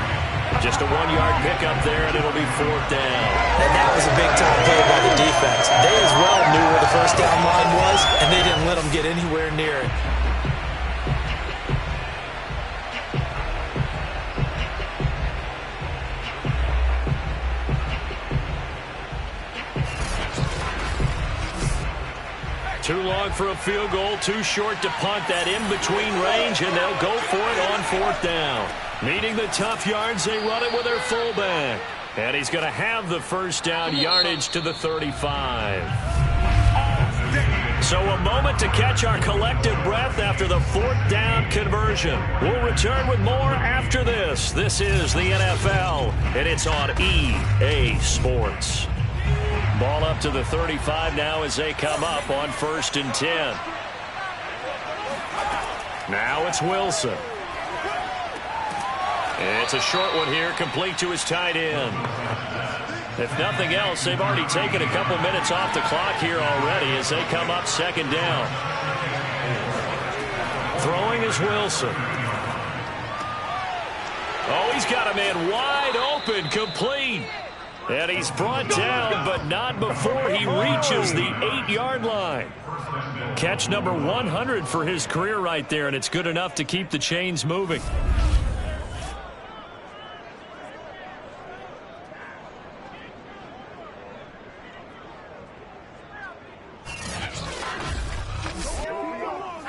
Just a 1-yard pickup there, and it'll be 4th down. And that was a big-time play by the defense. They as well knew where the 1st down line was, and they didn't let them get anywhere near it. Too long for a field goal, too short to punt. That in-between range, and they'll go for it on 4th down. Needing the tough yards, they run it with their fullback. And he's going to have the 1st down yardage to the 35. So a moment to catch our collective breath after the 4th down conversion. We'll return with more after this. This is the NFL, and it's on EA Sports. Ball up to the 35 now as they come up on 1st and 10. Now it's Wilson. It's a short one here, complete to his tight end. If nothing else, they've already taken a couple minutes off the clock here already as they come up 2nd down. Throwing is Wilson. Oh, he's got a man wide open, complete. And he's brought down, but not before he reaches the 8-yard line. Catch number 100 for his career right there, and it's good enough to keep the chains moving.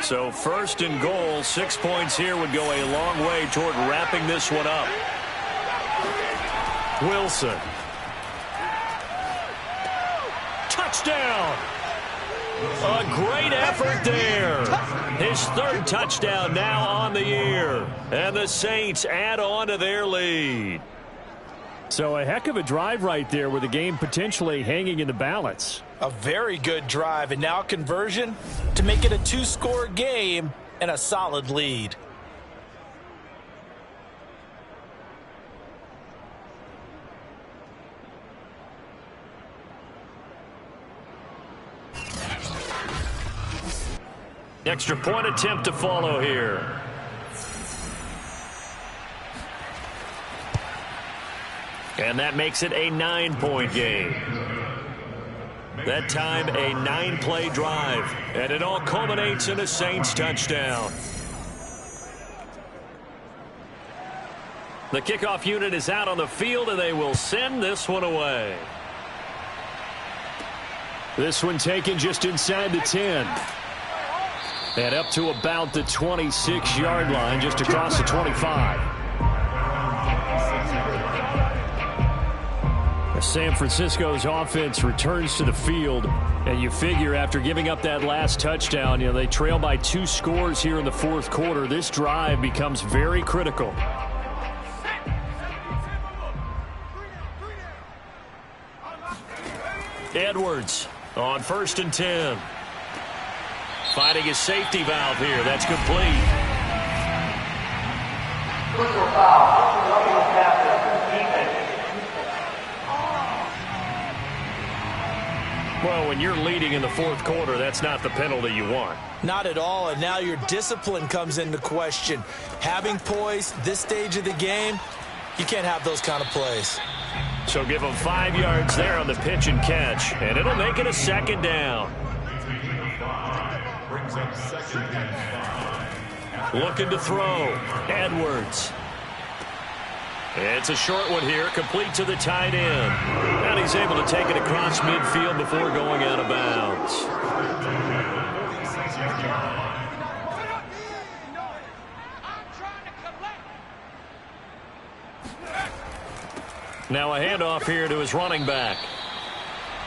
So first and goal, 6 points here would go a long way toward wrapping this one up. Wilson. Touchdown. A great effort there. His third touchdown now on the year. And the Saints add on to their lead. So a heck of a drive right there with the game potentially hanging in the balance. A very good drive, and now conversion to make it a 2-score game and a solid lead. Extra point attempt to follow here. And that makes it a 9-point game. That time, a 9-play drive. And it all culminates in a Saints touchdown. The kickoff unit is out on the field, and they will send this one away. This one taken just inside the 10. And up to about the 26-yard line, just across the 25. San Francisco's offense returns to the field, and you figure after giving up that last touchdown, they trail by 2 scores here in the fourth quarter. This drive becomes very critical. Edwards on 1st and 10. Finding his safety valve here. That's complete. Well, when you're leading in the fourth quarter, that's not the penalty you want. Not at all, and now your discipline comes into question. Having poise this stage of the game, you can't have those kind of plays. So give him 5 yards there on the pitch and catch, and it'll make it a 2nd down. Looking to throw. Edwards. It's a short one here, complete to the tight end. And he's able to take it across midfield before going out of bounds. Now a handoff here to his running back.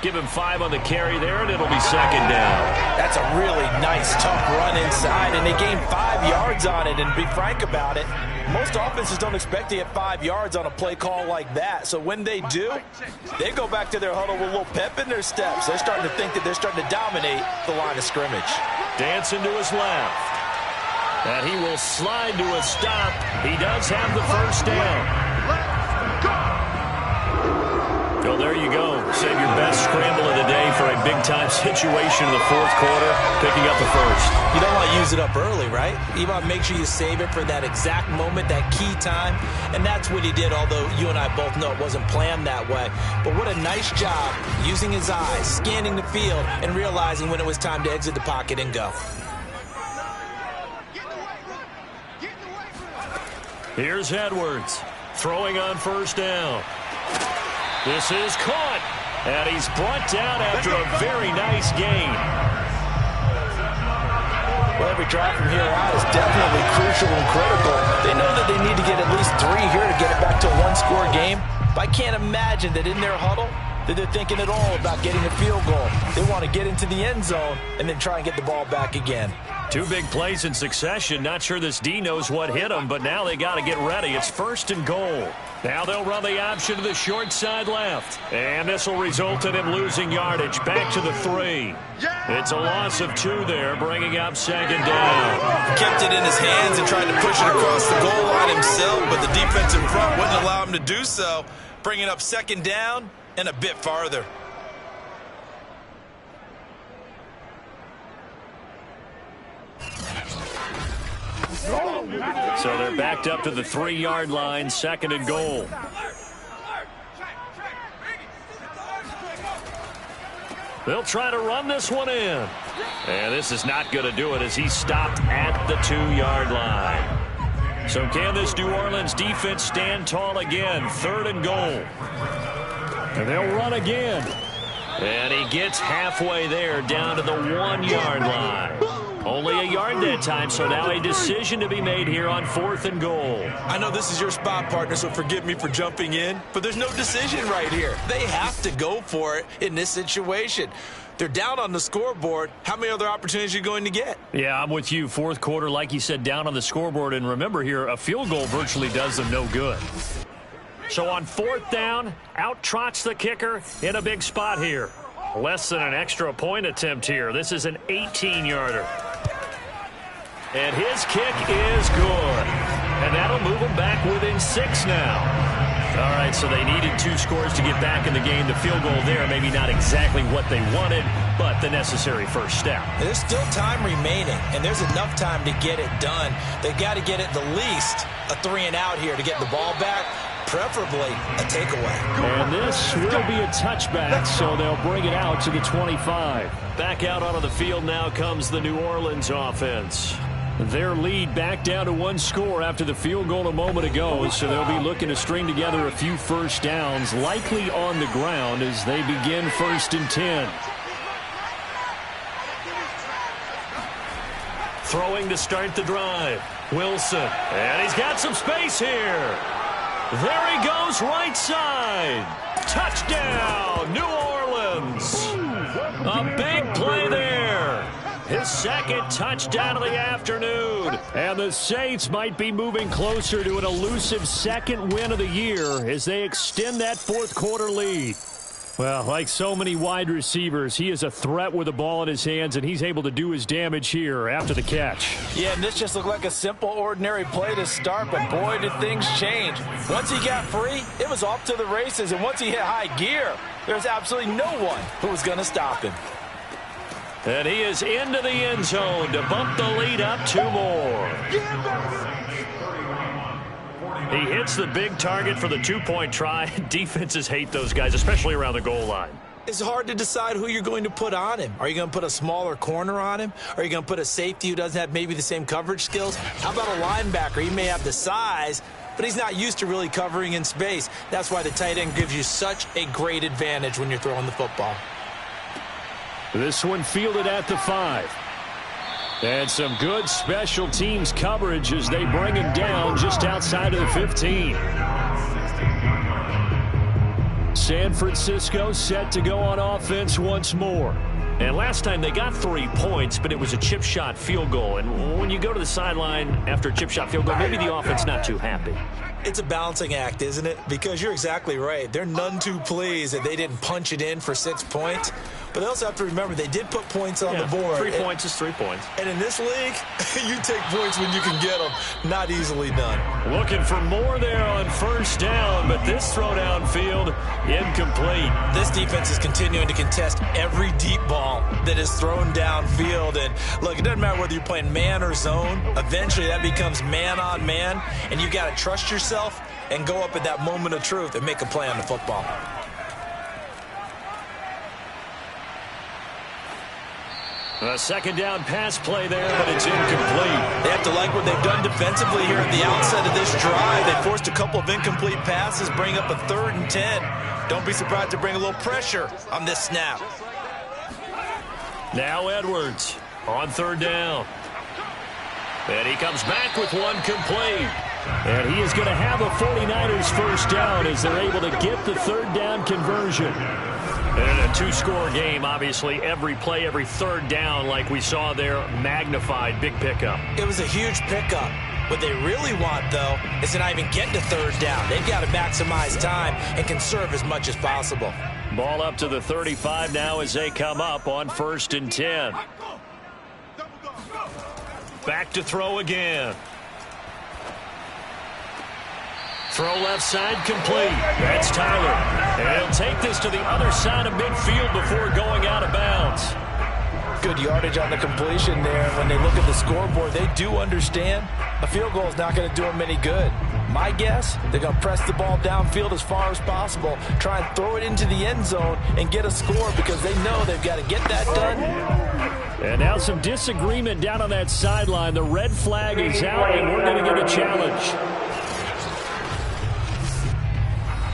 Give him 5 on the carry there, and it'll be 2nd down. That's a really nice, tough run inside, and they gained 5 yards on it. And to be frank about it, most offenses don't expect to get 5 yards on a play call like that. So when they do, they go back to their huddle with a little pep in their steps. They're starting to think that they're starting to dominate the line of scrimmage. Dancing to his left. And he will slide to a stop. He does have the 1st down. Well, there you go. Save your best scramble of the day for a big-time situation in the fourth quarter, picking up the 1st. You don't want to use it up early, right? You want to make sure you save it for that exact moment, that key time. And that's what he did, although you and I both know it wasn't planned that way. But what a nice job using his eyes, scanning the field, and realizing when it was time to exit the pocket and go. Here's Edwards, throwing on 1st down. This is caught, and he's brought down after a very nice gain. Well, every drive from here out is definitely crucial and critical. They know that they need to get at least 3 here to get it back to a 1-score game. But I can't imagine that in their huddle that they're thinking at all about getting a field goal. They want to get into the end zone and then try and get the ball back again. 2 big plays in succession. Not sure this D knows what hit him, but now they got to get ready. It's 1st and goal. Now they'll run the option to the short side left. And this will result in him losing yardage. Back to the 3. It's a loss of 2 there, bringing up 2nd down. Kept it in his hands and tried to push it across the goal line himself, but the defensive front wouldn't allow him to do so. Bringing up 2nd down and a bit farther. So they're backed up to the 3-yard line, 2nd and goal. They'll try to run this one in. And this is not going to do it as he's stopped at the 2-yard line. So can this New Orleans defense stand tall again? 3rd and goal. And they'll run again. And he gets halfway there down to the 1-yard line. Only a yard that time, so now a decision to be made here on 4th and goal. I know this is your spot, partner, so forgive me for jumping in, but there's no decision right here. They have to go for it in this situation. They're down on the scoreboard. How many other opportunities are you going to get? Yeah, I'm with you. 4th quarter, like you said, down on the scoreboard. And remember here, a field goal virtually does them no good. So on 4th down, out trots the kicker in a big spot here. Less than an extra point attempt here. This is an 18-yarder. And his kick is good. And that'll move them back within 6 now. All right, so they needed 2 scores to get back in the game. The field goal there, maybe not exactly what they wanted, but the necessary first step. There's still time remaining, and there's enough time to get it done. They've got to get at the least a 3-and-out here to get the ball back, preferably a takeaway. And this will be a touchback, so they'll bring it out to the 25. Back out onto the field now comes the New Orleans offense. Their lead back down to 1 score after the field goal a moment ago, so they'll be looking to string together a few first downs, likely on the ground as they begin 1st and 10. Throwing to start the drive. Wilson, and he's got some space here. There he goes, right side. Touchdown, New Orleans. A big play there. His 2nd touchdown of the afternoon. And the Saints might be moving closer to an elusive 2nd win of the year as they extend that 4th quarter lead. Well, like so many wide receivers, he is a threat with the ball in his hands, and he's able to do his damage here after the catch. Yeah, and this just looked like a simple, ordinary play to start, but boy, did things change. Once he got free, it was off to the races, and once he hit high gear, there's absolutely no one who was going to stop him. And he is into the end zone to bump the lead up 2 more. He hits the big target for the 2-point try. Defenses hate those guys, especially around the goal line. It's hard to decide who you're going to put on him. Are you going to put a smaller corner on him? Are you going to put a safety who doesn't have maybe the same coverage skills? How about a linebacker? He may have the size, but he's not used to really covering in space. That's why the tight end gives you such a great advantage when you're throwing the football. This one fielded at the 5. And some good special teams coverage as they bring him down just outside of the 15. San Francisco set to go on offense once more. And last time they got 3 points, but it was a chip shot field goal. And when you go to the sideline after a chip shot field goal, maybe the offense not too happy. It's a balancing act, isn't it? Because you're exactly right. They're none too pleased that they didn't punch it in for 6 points. But they also have to remember they did put points on the board. 3 points is 3 points. And in this league, you take points when you can get them. Not easily done. Looking for more there on 1st down, but this throw downfield incomplete. This defense is continuing to contest every deep ball that is thrown downfield. And look, it doesn't matter whether you're playing man or zone. Eventually that becomes man on man, and you got to trust yourself and go up at that moment of truth and make a play on the football. A 2nd down pass play there, but it's incomplete. They have to like what they've done defensively here at the outset of this drive. They forced a couple of incomplete passes, bring up a 3rd and 10. Don't be surprised to bring a little pressure on this snap. Now Edwards on 3rd down. And he comes back with one complete. And he is going to have a 49ers first down as they're able to get the 3rd down conversion. And a 2-score game, obviously, every play, every 3rd down, like we saw there, magnified, big pickup. It was a huge pickup. What they really want, though, is to not even get to 3rd down. They've got to maximize time and conserve as much as possible. Ball up to the 35 now as they come up on 1st and 10. Back to throw again. Throw left side complete. That's Tyler. And he'll take this to the other side of midfield before going out of bounds. Good yardage on the completion there. When they look at the scoreboard, they do understand a field goal is not going to do them any good. My guess, they're going to press the ball downfield as far as possible, try and throw it into the end zone and get a score because they know they've got to get that done. And now some disagreement down on that sideline. The red flag is out, and we're going to get a challenge.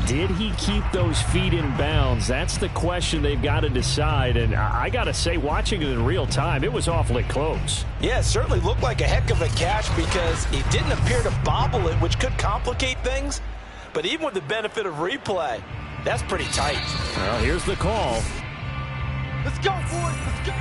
Did he keep those feet in bounds? That's the question they've got to decide. And I got to say, watching it in real time, it was awfully close. Yeah, it certainly looked like a heck of a catch because he didn't appear to bobble it, which could complicate things. But even with the benefit of replay, that's pretty tight. Well, here's the call. Let's go, boys. Let's go.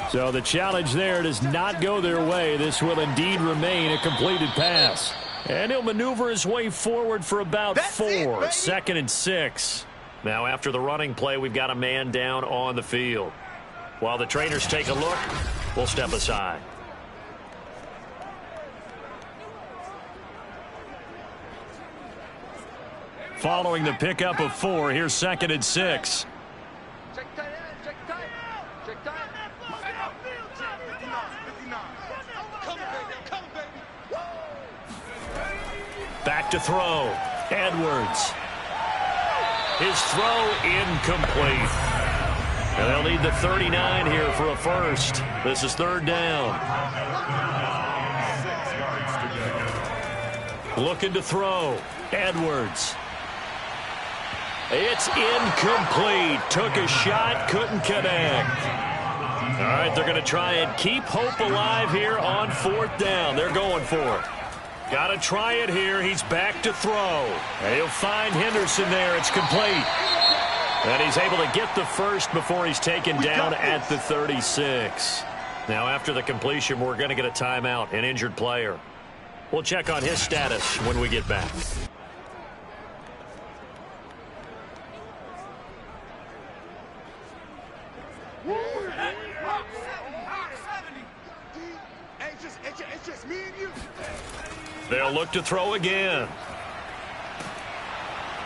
So the challenge there does not go their way. This will indeed remain a completed pass. And he'll maneuver his way forward for about 4. 2nd and 6. Now after the running play, we've got a man down on the field. While the trainers take a look, we'll step aside. Following the pickup of 4, here's 2nd and 6. Check tight end. Check tight. Check tight. Back to throw. Edwards. His throw incomplete. And they'll need the 39 here for a first. This is 3rd down. Looking to throw. Edwards. It's incomplete. Took a shot, couldn't connect. All right, they're going to try and keep hope alive here on 4th down. They're going for it. Got to try it here. He's back to throw. And he'll find Henderson there. It's complete. And he's able to get the first before he's taken down at the 36. Now, after the completion, we're going to get a timeout, an injured player. We'll check on his status when we get back. They'll look to throw again.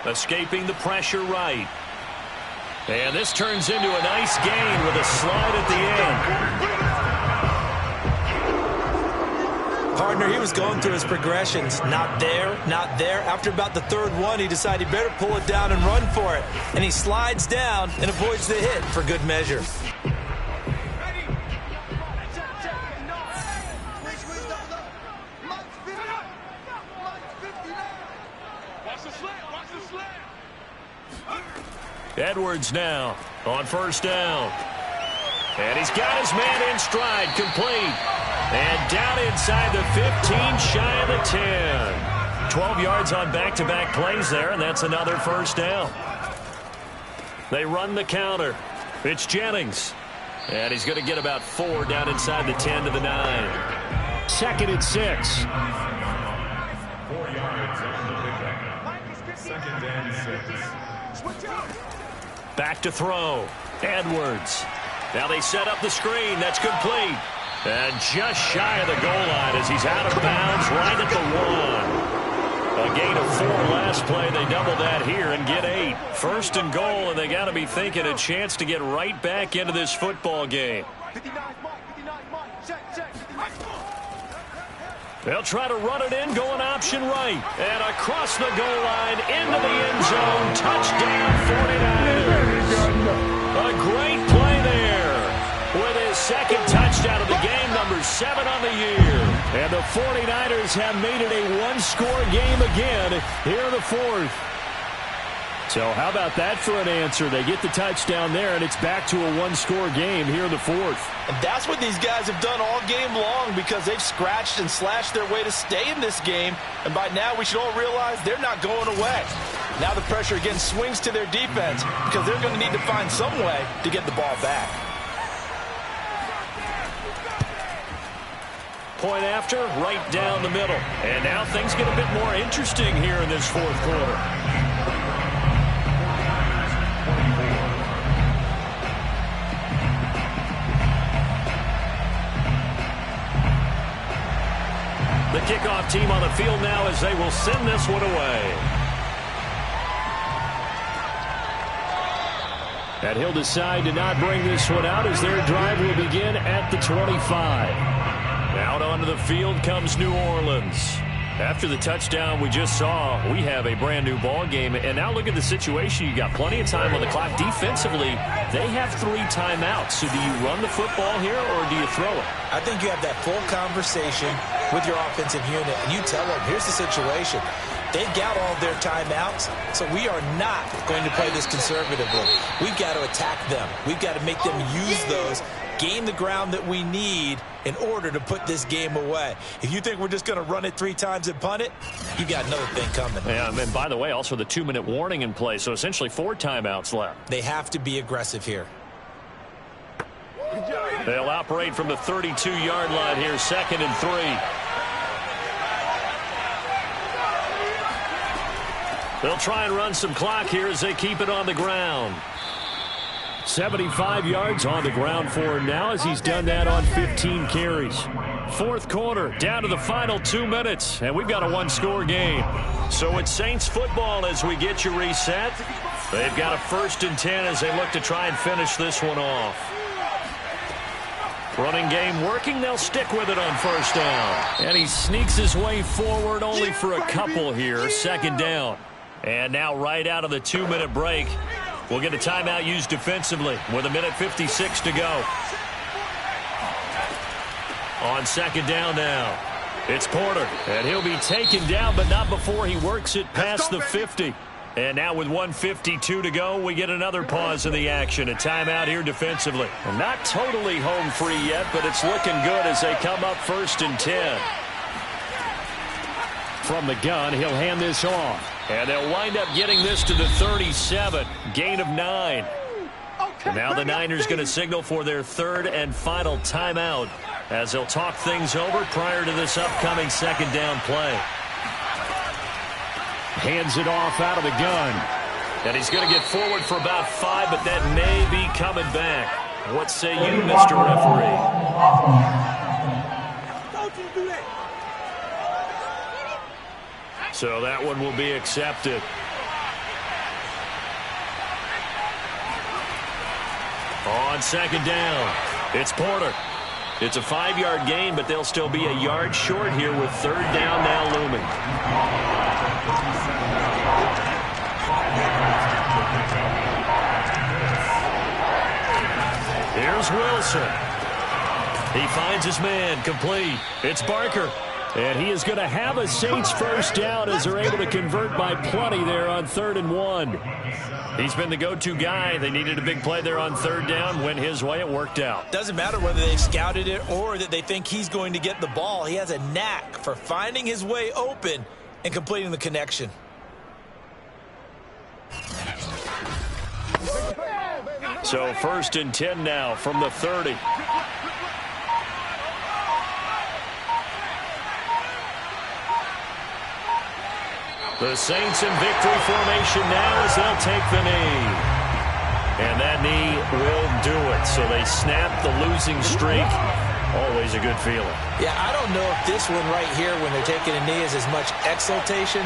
Escaping the pressure right. And this turns into a nice gain with a slide at the end. Partner, he was going through his progressions. Not there, not there. After about the 3rd one, he decided he better pull it down and run for it. And he slides down and avoids the hit for good measure. Edwards now on 1st down. And he's got his man in stride, complete. And down inside the 15, shy of the 10. 12 yards on back-to-back plays there, and that's another 1st down. They run the counter. It's Jennings. And he's going to get about 4 down inside the 10 to the 9. 2nd and 6. 4 yards on the pickup. 2nd and 6. Switch out. Back to throw. Edwards. Now they set up the screen. That's complete. And just shy of the goal line as he's out of bounds right at the 1. A gain of 4 last play. They double that here and get 8. 1st and goal, and they got to be thinking a chance to get right back into this football game. 59 mark. Check. They'll try to run it in, going option right. And across the goal line, into the end zone. Touchdown, 49ers. A great play there with his 2nd touchdown of the game, number 7 on the year. And the 49ers have made it a 1-score game again here in the 4th. So how about that for an answer? They get the touchdown there, and it's back to a 1-score game here in the 4th. And that's what these guys have done all game long because they've scratched and slashed their way to stay in this game. And by now, we should all realize they're not going away. Now the pressure again swings to their defense because they're going to need to find some way to get the ball back. Point after, right down the middle. And now things get a bit more interesting here in this 4th quarter. The kickoff team on the field now as they will send this one away. And he'll decide to not bring this one out as their drive will begin at the 25. Out onto the field comes New Orleans. After the touchdown we just saw, we have a brand new ball game. And now look at the situation. You got plenty of time on the clock. Defensively, they have 3 timeouts. So do you run the football here or do you throw it? I think you have that full conversation with your offensive unit, and you tell them, here's the situation. They've got all their timeouts, so we are not going to play this conservatively. We've got to attack them. We've got to make them use those, gain the ground that we need in order to put this game away. If you think we're just going to run it 3 times and punt it, you got another thing coming. Yeah, and by the way, also the 2-minute warning in play, so essentially 4 timeouts left. They have to be aggressive here. They'll operate from the 32-yard line here, 2nd and 3. They'll try and run some clock here as they keep it on the ground. 75 yards on the ground for him now as he's done that on 15 carries. 4th quarter, down to the final 2 minutes, and we've got a 1-score game. So it's Saints football as we get you reset. They've got a 1st and 10 as they look to try and finish this one off. Running game working. They'll stick with it on 1st down. And he sneaks his way forward only for a couple here. 2nd down. And now right out of the 2-minute break, we'll get a timeout used defensively with 1:56 to go. On 2nd down now, it's Porter. And he'll be taken down, but not before he works it past the 50. And now with 1:52 to go, we get another pause in the action. A timeout here defensively. And not totally home free yet, but it's looking good as they come up 1st and 10. From the gun, he'll hand this off. And they'll wind up getting this to the 37. Gain of 9. And now the Niners going to signal for their 3rd and final timeout as they'll talk things over prior to this upcoming 2nd down play. Hands it off out of the gun. And he's going to get forward for about 5, but that may be coming back. What say you, Mr. Referee? So that one will be accepted. On 2nd down, it's Porter. It's a 5-yard gain, but they'll still be a yard short here with 3rd down now looming. Here's Wilson. He finds his man, complete. It's Barker. And he is going to have a Saints 1st down as they're able to convert by plenty there on 3rd and 1. He's been the go-to guy. They needed a big play there on 3rd down. Went his way. It worked out. Doesn't matter whether they've scouted it or that they think he's going to get the ball. He has a knack for finding his way open and completing the connection. So 1st and 10 now from the 30. The Saints in victory formation now as they'll take the knee. And that knee will do it. So they snap the losing streak. Always a good feeling. Yeah, I don't know if this one right here when they're taking a knee is as much exultation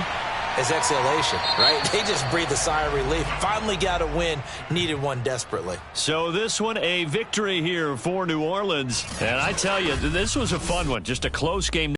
as exhalation, right? They just breathe a sigh of relief. Finally got a win. Needed one desperately. So this one a victory here for New Orleans. And I tell you, this was a fun one. Just a close game.